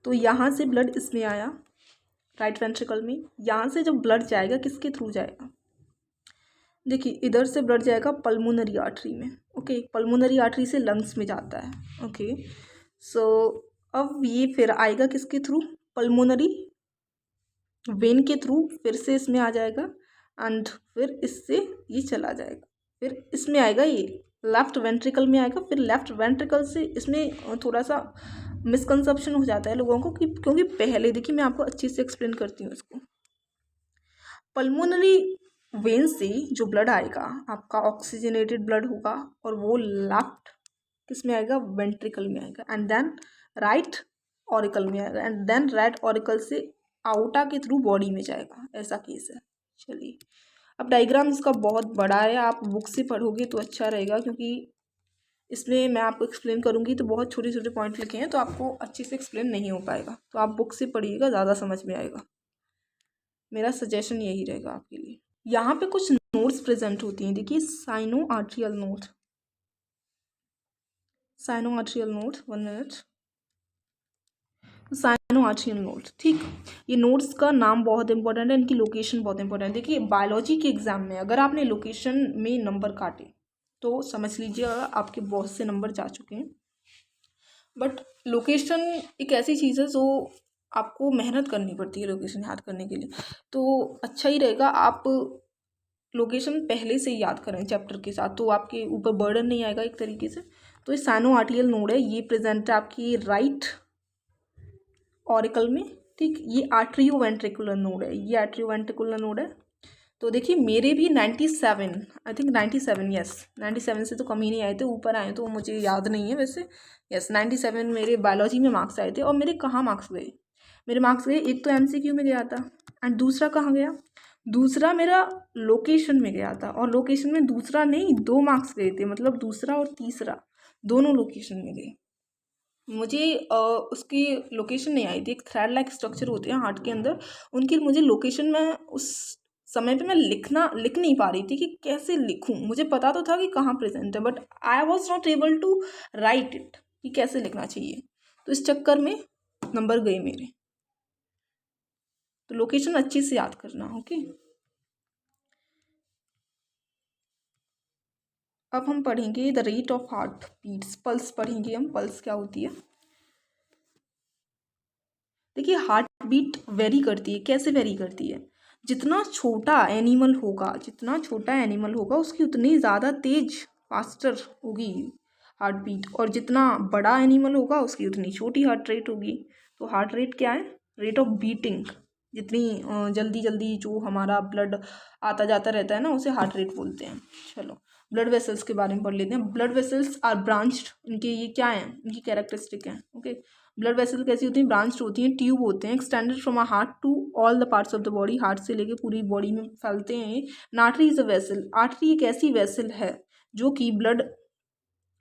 तो यहाँ से ब्लड इसमें आया राइट वेंट्रिकल में, यहाँ से जब ब्लड जाएगा किसके थ्रू जाएगा? देखिए, इधर से ब्लड जाएगा पल्मोनरी आर्टरी में। ओके, पल्मोनरी आर्टरी से लंग्स में जाता है। ओके, सो अब ये फिर आएगा किसके थ्रू? पल्मोनरी वेन के थ्रू, फिर से इसमें आ जाएगा, एंड फिर इससे ये चला जाएगा, फिर इसमें आएगा, ये लेफ्ट वेंट्रिकल में आएगा, फिर लेफ्ट वेंट्रिकल से इसमें थोड़ा सा मिसकंसेप्शन हो जाता है लोगों को कि, क्योंकि पहले देखिए मैं आपको अच्छे से एक्सप्लेन करती हूँ इसको। पल्मोनरी वेन से जो ब्लड आएगा आपका ऑक्सीजनेटेड ब्लड होगा, और वो लेफ्ट किस में आएगा? वेंट्रिकल में आएगा, एंड देन राइट ऑरिकल में आएगा, एंड देन राइट ऑरिकल से आउटा के थ्रू बॉडी में जाएगा, ऐसा केस है। चलिए, अब डायग्राम इसका बहुत बड़ा है, आप बुक से पढ़ोगे तो अच्छा रहेगा, क्योंकि इसमें मैं आपको एक्सप्लेन करूँगी तो बहुत छोटे छोटे पॉइंट लिखे हैं, तो आपको अच्छे से एक्सप्लेन नहीं हो पाएगा, तो आप बुक से पढ़िएगा, ज़्यादा समझ में आएगा। मेरा सजेशन यही रहेगा आपके लिए। यहाँ पे कुछ नोट्स प्रेजेंट होती हैं, देखिए, sino atrial node, sino atrial node, 1 minute, sino atrial node, ठीक। ये नोट्स का नाम बहुत इंपॉर्टेंट है, इनकी लोकेशन बहुत इंपॉर्टेंट है। देखिए, बायोलॉजी के एग्जाम में अगर आपने लोकेशन में नंबर काटे तो समझ लीजिए आपके बहुत से नंबर जा चुके हैं। बट लोकेशन एक ऐसी चीज़ है जो आपको मेहनत करनी पड़ती है लोकेशन याद करने के लिए, तो अच्छा ही रहेगा आप लोकेशन पहले से ही याद करें चैप्टर के साथ तो आपके ऊपर बर्डन नहीं आएगा एक तरीके से। तो ये साइनो आर्टियल नोड है, ये प्रेजेंट है आपकी राइट ऑरिकल में, ठीक। ये आर्ट्रियो वेंट्रिकुलर नोड है, ये आर्ट्रियो वेंट्रिकुलर नोड है। तो देखिए मेरे भी 97 आई थिंक 97, यस 97 से तो कम ही नहीं आए थे, ऊपर आए तो मुझे याद नहीं है वैसे। यस 97 मेरे बायोलॉजी में मार्क्स आए थे। और मेरे कहाँ मार्क्स गए, मेरे मार्क्स गए एक तो MCQ में गया था एंड दूसरा कहाँ गया, दूसरा मेरा लोकेशन में गया था। और लोकेशन में दूसरा नहीं 2 मार्क्स गए थे, मतलब दूसरा और तीसरा दोनों लोकेशन में गए। मुझे उसकी लोकेशन नहीं आई थी। एक थ्रेड लाइक स्ट्रक्चर होते हैं हार्ट के अंदर, उनकी मुझे लोकेशन में उस समय पे मैं लिख नहीं पा रही थी कि कैसे लिखूं। मुझे पता तो था कि कहाँ प्रेजेंट है, but I was not able to write it कि कैसे लिखना चाहिए। तो इस चक्कर में नंबर गए मेरे। तो लोकेशन अच्छे से याद करना, ओके। अब हम पढ़ेंगे the rate of heart beats, pulse पढ़ेंगे हम, पल्स क्या होती है। देखिए हार्ट बीट वेरी करती है, कैसे वेरी करती है, जितना छोटा एनिमल होगा उसकी उतनी ज़्यादा तेज फास्टर होगी हार्ट बीट, और जितना बड़ा एनिमल होगा उसकी उतनी छोटी हार्ट रेट होगी। तो हार्ट रेट क्या है, रेट ऑफ बीटिंग, जितनी जल्दी जल्दी जो हमारा ब्लड आता जाता रहता है ना, उसे हार्ट रेट बोलते हैं। चलो ब्लड वेसल्स के बारे में पढ़ लेते हैं। ब्लड वेसल्स आर ब्रांच्ड, इनके ये क्या हैं, इनकी कैरेक्टरिस्टिक हैं, ओके। ब्लड वेसल कैसी होती हैं, ब्रांच्ड होती हैं, ट्यूब होते हैं, extended from a heart to all the parts of the body, heart से लेके पूरी बॉडी में फैलते हैं। An artery is a vessel, artery एक ऐसी वेसल है जो कि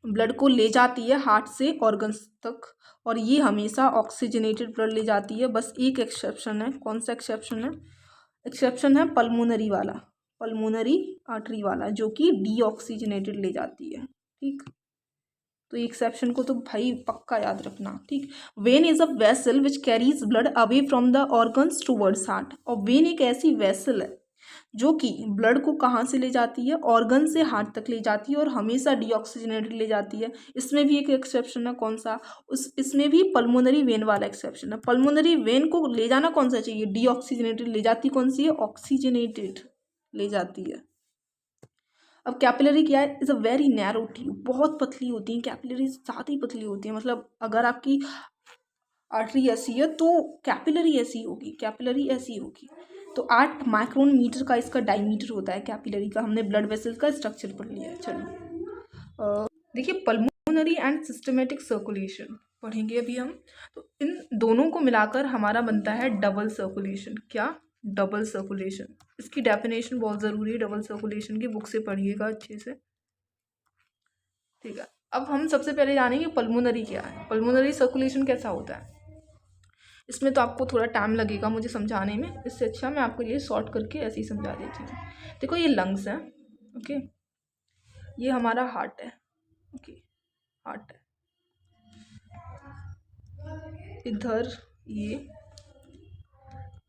ब्लड को ले जाती है हार्ट से ऑर्गन्स तक, और ये हमेशा ऑक्सीजनेटेड ब्लड ले जाती है। बस एक एक्सेप्शन है, कौन सा एक्सेप्शन है, एक्सेप्शन है पल्मोनरी वाला, पल्मोनरी आर्टरी वाला, जो कि डीऑक्सीजनेटेड ले जाती है, ठीक। तो एक्सेप्शन को तो भाई पक्का याद रखना, ठीक। When is a vessel which carries blood away from the organs towards heart, और वेन एक ऐसी वेसल है जो कि ब्लड को कहाँ से ले जाती है, ऑर्गन से हार्ट तक ले जाती है, और हमेशा डीऑक्सीजनेटेड ले जाती है। इसमें भी एक एक्सेप्शन है, कौन सा, इसमें भी पल्मोनरी वेन वाला एक्सेप्शन है। पल्मोनरी वेन को ले जाना कौन सा चाहिए, डीऑक्सीजनेटेड ले जाती कौन सी है, ऑक्सीजनेटेड ले जाती है। अब कैपिलरी क्या है, is a very narrow tube, बहुत पतली होती हैं कैपिलरी, ज़्यादा ही पतली होती है। मतलब अगर आपकी आर्टरी ऐसी है तो कैपिलरी ऐसी होगी, कैपिलरी ऐसी होगी। तो 8 माइक्रोन मीटर का इसका डायमीटर होता है कैपिलरी का। हमने ब्लड वेसल का स्ट्रक्चर पढ़ लिया है। चलो देखिए पल्मोनरी एंड सिस्टमेटिक सर्कुलेशन पढ़ेंगे अभी हम। तो इन दोनों को मिलाकर हमारा बनता है डबल सर्कुलेशन। क्या, डबल सर्कुलेशन। इसकी डेफिनेशन बहुत ज़रूरी है, डबल सर्कुलेशन की बुक से पढ़िएगा अच्छे से, ठीक है। अब हम सबसे पहले जानेंगे पल्मोनरी क्या है, पल्मोनरी सर्कुलेशन कैसा होता है। इसमें तो आपको थोड़ा टाइम लगेगा मुझे समझाने में, इससे अच्छा मैं आपको ये शॉर्ट करके ऐसे ही समझा देती हूँ। देखो ये लंग्स है, ओके, ये हमारा हार्ट है, ओके, हार्ट है। इधर ये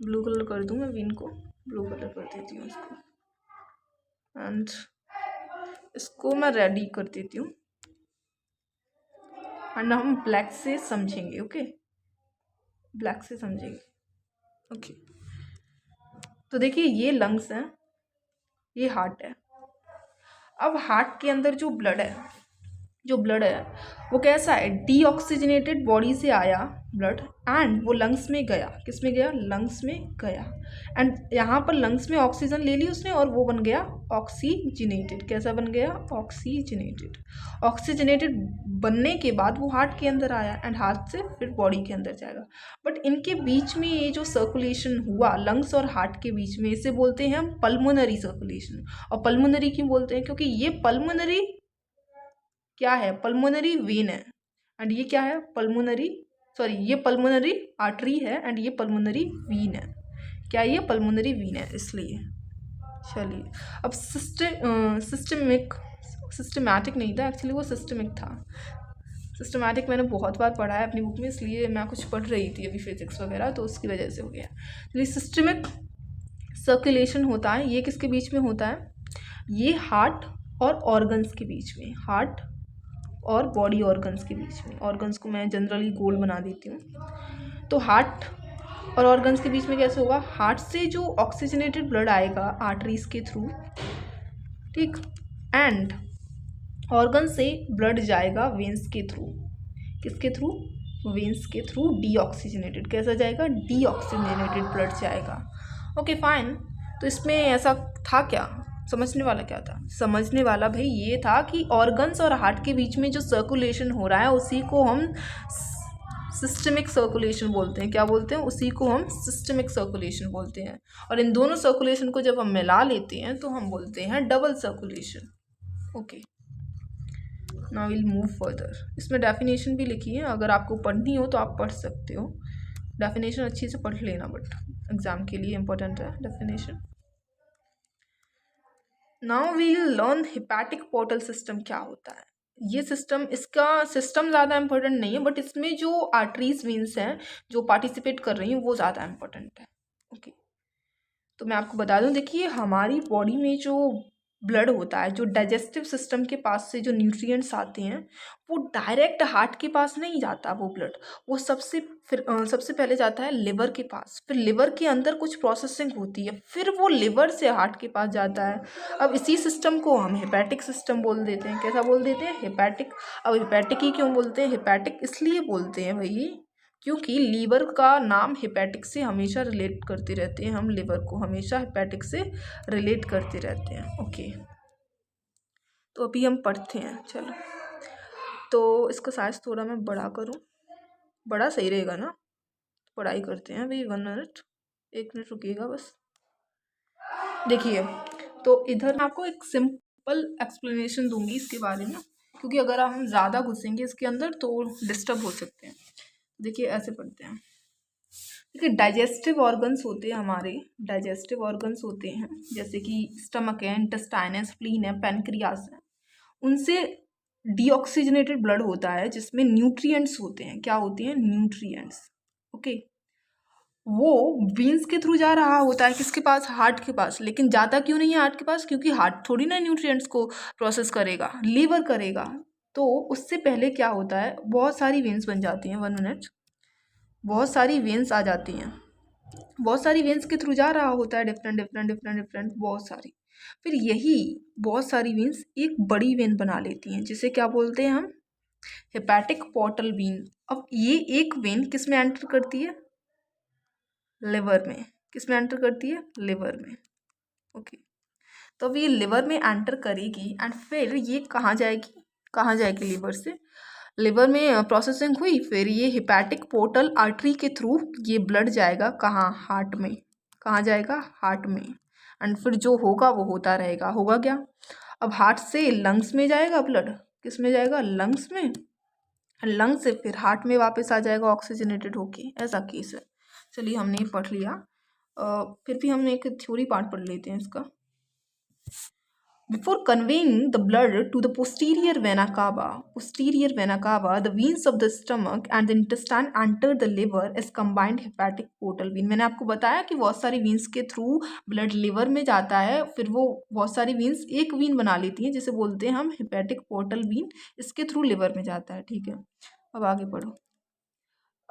ब्लू कलर कर दूँ मैं, विन को ब्लू कलर कर देती हूँ इसको, एंड इसको मैं रेडी कर देती हूँ, एंड हम ब्लैक से समझेंगे, ओके, ब्लैक से समझेंगे, ओके। तो देखिए ये लंग्स हैं, ये हार्ट है। अब हार्ट के अंदर जो ब्लड है वो कैसा है, डीऑक्सीजनेटेड बॉडी से आया ब्लड, एंड वो लंग्स में गया, किस में गया, लंग्स में गया, एंड यहाँ पर लंग्स में ऑक्सीजन ले ली उसने और वो बन गया ऑक्सीजनेटेड। कैसा बन गया, ऑक्सीजनेटेड। ऑक्सीजनेटेड बनने के बाद वो हार्ट के अंदर आया, एंड हार्ट से फिर बॉडी के अंदर जाएगा। बट इनके बीच में ये जो सर्कुलेशन हुआ लंग्स और हार्ट के बीच में, इसे बोलते हैं हम पल्मोनरी सर्कुलेशन। और पल्मोनरी क्यों बोलते हैं, क्योंकि ये पल्मोनरी क्या है, पल्मोनरी वेन है, एंड ये क्या है, ये पल्मोनरी आर्टरी है, एंड ये पल्मोनरी वीन है। क्या ये पल्मोनरी वीन है, इसलिए। चलिए अब सिस्टमैटिक नहीं था एक्चुअली, वो सिस्टमिक था। सिस्टमैटिक मैंने बहुत बार पढ़ा है अपनी बुक में, इसलिए मैं कुछ पढ़ रही थी अभी फिजिक्स वगैरह, तो उसकी वजह से हो गया। चलिए सिस्टमिक सर्कुलेशन होता है, ये किसके बीच में होता है, ये हार्ट और ऑर्गन्स के बीच में, हार्ट और बॉडी ऑर्गन्स के बीच में। ऑर्गन्स को मैं जनरली गोल बना देती हूँ। तो हार्ट और ऑर्गन्स के बीच में कैसे होगा, हार्ट से जो ऑक्सीजनेटेड ब्लड आएगा आर्टरीज के थ्रू, ठीक। एंड ऑर्गन से ब्लड जाएगा वेंस के थ्रू, किसके थ्रू, वेंस के थ्रू, डीऑक्सीजनेटेड, कैसा जाएगा, डीऑक्सीजनेटेड ब्लड जाएगा। Okay fine. तो इसमें ऐसा था क्या, समझने वाला क्या था, समझने वाला भाई ये था कि ऑर्गन्स और हार्ट के बीच में जो सर्कुलेशन हो रहा है उसी को हम सिस्टमिक सर्कुलेशन बोलते हैं। क्या बोलते हैं, उसी को हम सिस्टमिक सर्कुलेशन बोलते हैं। और इन दोनों सर्कुलेशन को जब हम मिला लेते हैं तो हम बोलते हैं double circulation. Okay, now will move further. इसमें डेफिनेशन भी लिखी है, अगर आपको पढ़नी हो तो आप पढ़ सकते हो। डेफिनेशन अच्छी से पढ़ लेना, बट एग्जाम के लिए इंपॉर्टेंट है definition. Now we'll learn hepatic portal system क्या होता है। ये सिस्टम, इसका सिस्टम ज़्यादा इंपॉर्टेंट नहीं है, बट इसमें जो आर्टरीज वेन्स हैं जो पार्टिसिपेट कर रही हैं वो ज़्यादा इंपॉर्टेंट है। ओके, तो मैं आपको बता दूं, देखिए हमारी बॉडी में जो ब्लड होता है, जो डाइजेस्टिव सिस्टम के पास से जो न्यूट्रिएंट्स आते हैं वो डायरेक्ट हार्ट के पास नहीं जाता। वो ब्लड वो सबसे पहले जाता है लिवर के पास, फिर लिवर के अंदर कुछ प्रोसेसिंग होती है, फिर वो लिवर से हार्ट के पास जाता है। अब इसी सिस्टम को हम हेपेटिक सिस्टम बोल देते हैं। कैसा बोल देते हैं, हेपेटिक। अब हेपेटिक ही क्यों बोलते हैं, हेपेटिक इसलिए बोलते हैं भाई क्योंकि लीवर का नाम हेपेटिक से हमेशा रिलेट करते रहते हैं, हम लिवर को हमेशा हेपेटिक से रिलेट करते रहते हैं। ओके, तो अभी हम पढ़ते हैं, चलो। तो इसका साइज थोड़ा मैं बड़ा करूं, बड़ा सही रहेगा ना, पढ़ाई करते हैं अभी। 1 मिनट, 1 मिनट रुकिएगा बस। देखिए, तो इधर मैं आपको एक सिंपल एक्सप्लेनेशन दूंगी इसके बारे में, क्योंकि अगर हम ज़्यादा घुसेंगे इसके अंदर तो डिस्टर्ब हो सकते हैं। देखिए ऐसे पढ़ते हैं। देखिए डाइजेस्टिव ऑर्गन्स होते हैं हमारे, डाइजेस्टिव ऑर्गन्स होते हैं जैसे कि स्टमक है, इंटेस्टाइन है, स्प्लीन है, पैनक्रियास है। उनसे डीऑक्सीजनेटेड ब्लड होता है जिसमें न्यूट्रिएंट्स होते हैं। क्या होते हैं, न्यूट्रिएंट्स। ओके, वो वेन्स के थ्रू जा रहा होता है किसके पास, हार्ट के पास। लेकिन जाता क्यों नहीं है हार्ट के पास, क्योंकि हार्ट थोड़ी ना न्यूट्रिएंट्स को प्रोसेस करेगा, लीवर करेगा। तो उससे पहले क्या होता है, बहुत सारी वेन्स बन जाती हैं। 1 मिनट, बहुत सारी वेन्स आ जाती हैं, बहुत सारी वेन्स के थ्रू जा रहा होता है, डिफरेंट डिफरेंट डिफरेंट डिफरेंट बहुत सारी। फिर यही बहुत सारी वेन्स एक बड़ी वेन बना लेती हैं जिसे क्या बोलते हैं हम, हेपेटिक पोर्टल वेन। अब ये एक वेन किस में एंटर करती है, लिवर में। किस में एंटर करती है, लिवर में। ओके, तो अब ये लिवर में एंटर करेगी एंड फिर ये कहाँ जाएगी, कहाँ जाएगी, लिवर से, लिवर में प्रोसेसिंग हुई, फिर ये हिपैटिक पोर्टल आर्टरी के थ्रू ये ब्लड जाएगा कहाँ, हार्ट में। कहाँ जाएगा, हार्ट में। एंड फिर जो होगा वो होता रहेगा। होगा क्या, अब हार्ट से लंग्स में जाएगा ब्लड, किस में जाएगा, लंग्स में। लंग्स से फिर हार्ट में वापस आ जाएगा ऑक्सीजनेटेड होके, ऐसा केस है। चलिए हमने ये पढ़ लिया। फिर भी हम एक थ्योरी पार्ट पढ़ लेते हैं इसका। Before conveying the blood to the posterior vena cava, the veins of the stomach and the intestine enter the liver as combined hepatic portal vein। मैंने आपको बताया कि बहुत सारी veins के थ्रू ब्लड लिवर में जाता है, फिर वो बहुत सारी veins एक vein बना लेती हैं जिसे बोलते हैं हम hepatic portal vein, इसके थ्रू लिवर में जाता है। ठीक है, अब आगे पढ़ो।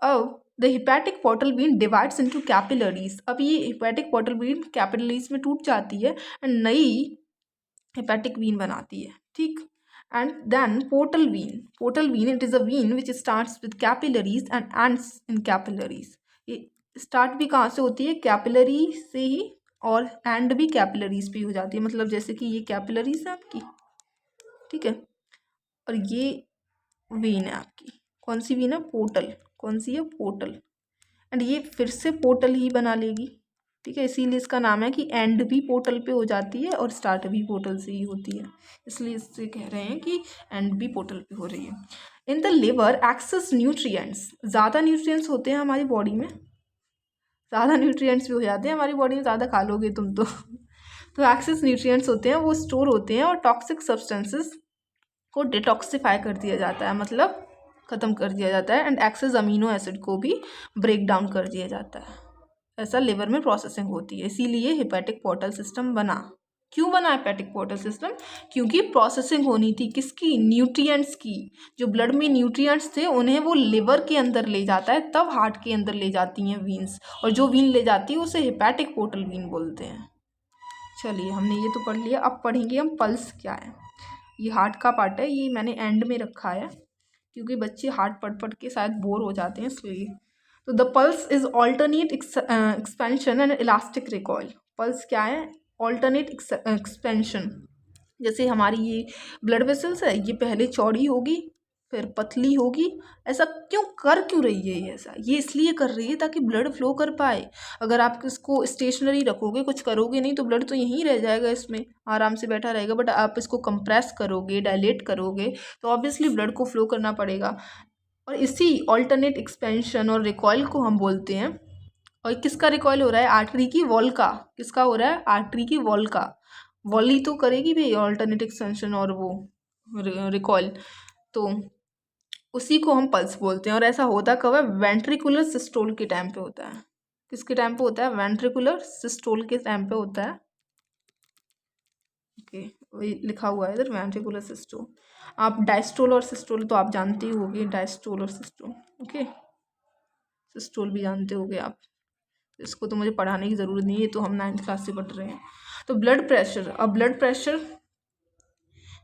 अब the hepatic portal vein divides into capillaries. अब ये हिपैटिक पोर्टल वेन कैपिलरीज में टूट जाती है एंड नई हेपेटिक वीन बनाती है। ठीक, and then portal vein it is a vein which starts with capillaries and ends in capillaries. ये स्टार्ट भी कहाँ से होती है, कैपिलरी से ही, और एंड भी कैपिलरीज पे हो जाती है। मतलब जैसे कि ये कैपिलरीज है आपकी, ठीक है, और ये वीन है आपकी, कौन सी वीन है, पोर्टल। कौन सी है, पोर्टल। एंड ये फिर से पोर्टल ही बना लेगी। ठीक है, इसीलिए इसका नाम है कि एंड भी पोर्टल पे हो जाती है और स्टार्ट भी पोर्टल से ही होती है, इसलिए इससे कह रहे हैं कि एंड भी पोर्टल पे हो रही है। In the liver excess nutrients, ज़्यादा न्यूट्रिएंट्स होते हैं हमारी बॉडी में, ज़्यादा न्यूट्रिएंट्स भी हो जाते हैं हमारी बॉडी में, ज़्यादा खा लोगे तुम तो एक्सेस न्यूट्रिएंट्स होते हैं, वो स्टोर होते हैं और टॉक्सिक सब्सटेंसेस को डिटॉक्सिफाई कर दिया जाता है, मतलब ख़त्म कर दिया जाता है। एंड एक्सेस अमीनो एसिड को भी ब्रेक डाउन कर दिया जाता है। ऐसा लिवर में प्रोसेसिंग होती है, इसीलिए हेपेटिक पोर्टल सिस्टम बना। क्यों बना हेपेटिक पोर्टल सिस्टम, क्योंकि प्रोसेसिंग होनी थी किसकी, न्यूट्रिएंट्स की। जो ब्लड में न्यूट्रिएंट्स थे उन्हें वो लिवर के अंदर ले जाता है, तब हार्ट के अंदर ले जाती हैं वीन्स, और जो वीन ले जाती है उसे हेपेटिक पोर्टल वीन बोलते हैं। चलिए हमने ये तो पढ़ लिया, अब पढ़ेंगे हम पल्स क्या है। ये हार्ट का पार्ट है, ये मैंने एंड में रखा है क्योंकि बच्चे हार्ट पढ़ के शायद बोर हो जाते हैं इसलिए। तो the pulse is alternate expansion and elastic recoil. Pulse क्या है? Alternate expansion. जैसे हमारी ये ब्लड वेसल्स है, ये पहले चौड़ी होगी फिर पतली होगी। ऐसा क्यों रही है ये ऐसा? ये इसलिए कर रही है ताकि ब्लड फ्लो कर पाए। अगर आप इसको स्टेशनरी रखोगे, कुछ करोगे नहीं, तो ब्लड तो यहीं रह जाएगा, इसमें आराम से बैठा रहेगा। बट आप इसको कंप्रेस करोगे, डायलेट करोगे, तो ऑब्वियसली ब्लड को फ्लो करना पड़ेगा। और इसी ऑल्टरनेट एक्सपेंशन और रिकॉइल को हम बोलते हैं। और किसका रिकॉइल हो रहा है? आर्टरी की वॉल का। किसका हो रहा है? आर्टरी की वॉल का। वॉल ही तो करेगी भाई ऑल्टरनेट एक्सपेंशन और वो रिकॉइल, तो उसी को हम पल्स बोलते हैं। और ऐसा होता कब है? वेंट्रिकुलर सिस्टोल के टाइम पे होता है। किसके टाइम पे होता है? वेंट्रिकुलर सिस्टोल के टाइम पे होता है। ओके, वही लिखा हुआ है इधर, वेंट्रिकुलर सिस्टोल। आप डायस्टोल और सिस्टोल तो आप जानते ही होंगे, डायस्टोल और सिस्टोल। ओके, सिस्टोल भी जानते होंगे आप, इसको तो मुझे पढ़ाने की ज़रूरत नहीं है, तो हम 9th क्लास से पढ़ रहे हैं। तो ब्लड प्रेशर, अब ब्लड प्रेशर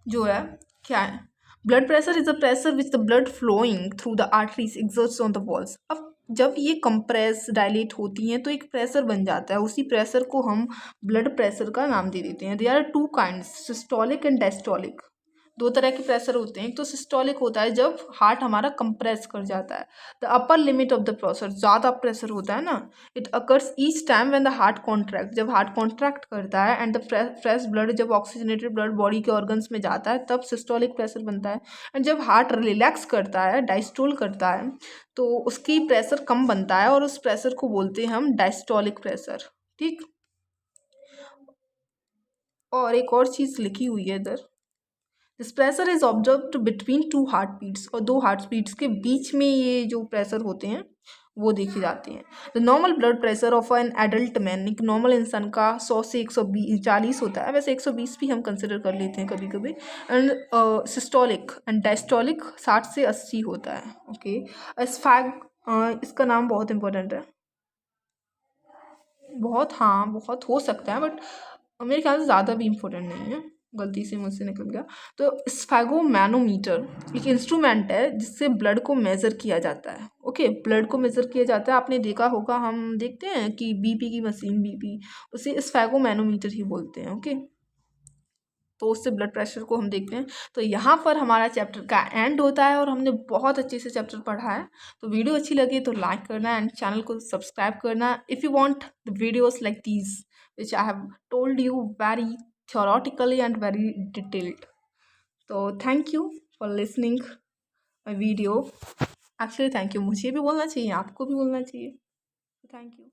जो है क्या है? Blood pressure is the pressure which the blood flowing through the arteries exerts on the walls. अब जब ये कंप्रेस डायलेट होती हैं तो एक प्रेशर बन जाता है, उसी प्रेशर को हम ब्लड प्रेशर का नाम दे देते हैं। There are two kinds, systolic and diastolic. दो तरह के प्रेशर होते हैं। एक तो सिस्टोलिक होता है जब हार्ट हमारा कंप्रेस कर जाता है, the upper limit of the pressure, ज़्यादा प्रेशर होता है ना। It occurs each time when the heart contract, जब हार्ट कॉन्ट्रैक्ट करता है, एंड द फ्रेश ब्लड, जब ऑक्सीजनेटेड ब्लड बॉडी के ऑर्गन्स में जाता है तब सिस्टोलिक प्रेशर बनता है। एंड जब हार्ट रिलैक्स करता है, डायस्टोल करता है, तो उसकी प्रेशर कम बनता है और उस प्रेशर को बोलते हैं हम डायस्टोलिक प्रेशर। ठीक, और एक और चीज़ लिखी हुई है इधर, this pressure is observed between two heart beats, और दो हार्ट बीट्स के बीच में ये जो प्रेशर होते हैं वो देखे जाते हैं। The normal blood pressure of an adult man, एक नॉर्मल इंसान का 100 से 140 होता है, वैसे 120 भी हम कंसिडर कर लेते हैं कभी कभी। एंड सिस्टोलिक एंड डायस्टोलिक 60 से 80 होता है। ओके, इसका नाम बहुत इंपॉर्टेंट है, बहुत, हाँ बहुत हो सकता है, बट मेरे ख्याल से ज़्यादा भी इम्पोर्टेंट नहीं है, गलती से मुझसे निकल गया। तो स्फैगोमैनोमीटर एक इंस्ट्रूमेंट है जिससे ब्लड को मेज़र किया जाता है। ओके, ब्लड को मेज़र किया जाता है। आपने देखा होगा, हम देखते हैं कि बीपी की मशीन, बीपी, उसे स्फैगोमैनोमीटर ही बोलते हैं। ओके, तो उससे ब्लड प्रेशर को हम देखते हैं। तो यहाँ पर हमारा चैप्टर का एंड होता है और हमने बहुत अच्छे से चैप्टर पढ़ा है। तो वीडियो अच्छी लगी तो लाइक करना एंड चैनल को सब्सक्राइब करना if you want the videos like these which I have told you very theoretically and very detailed. So thank you for listening my video. Actually thank you, मुझे भी बोलना चाहिए, आपको भी बोलना चाहिए। Thank you.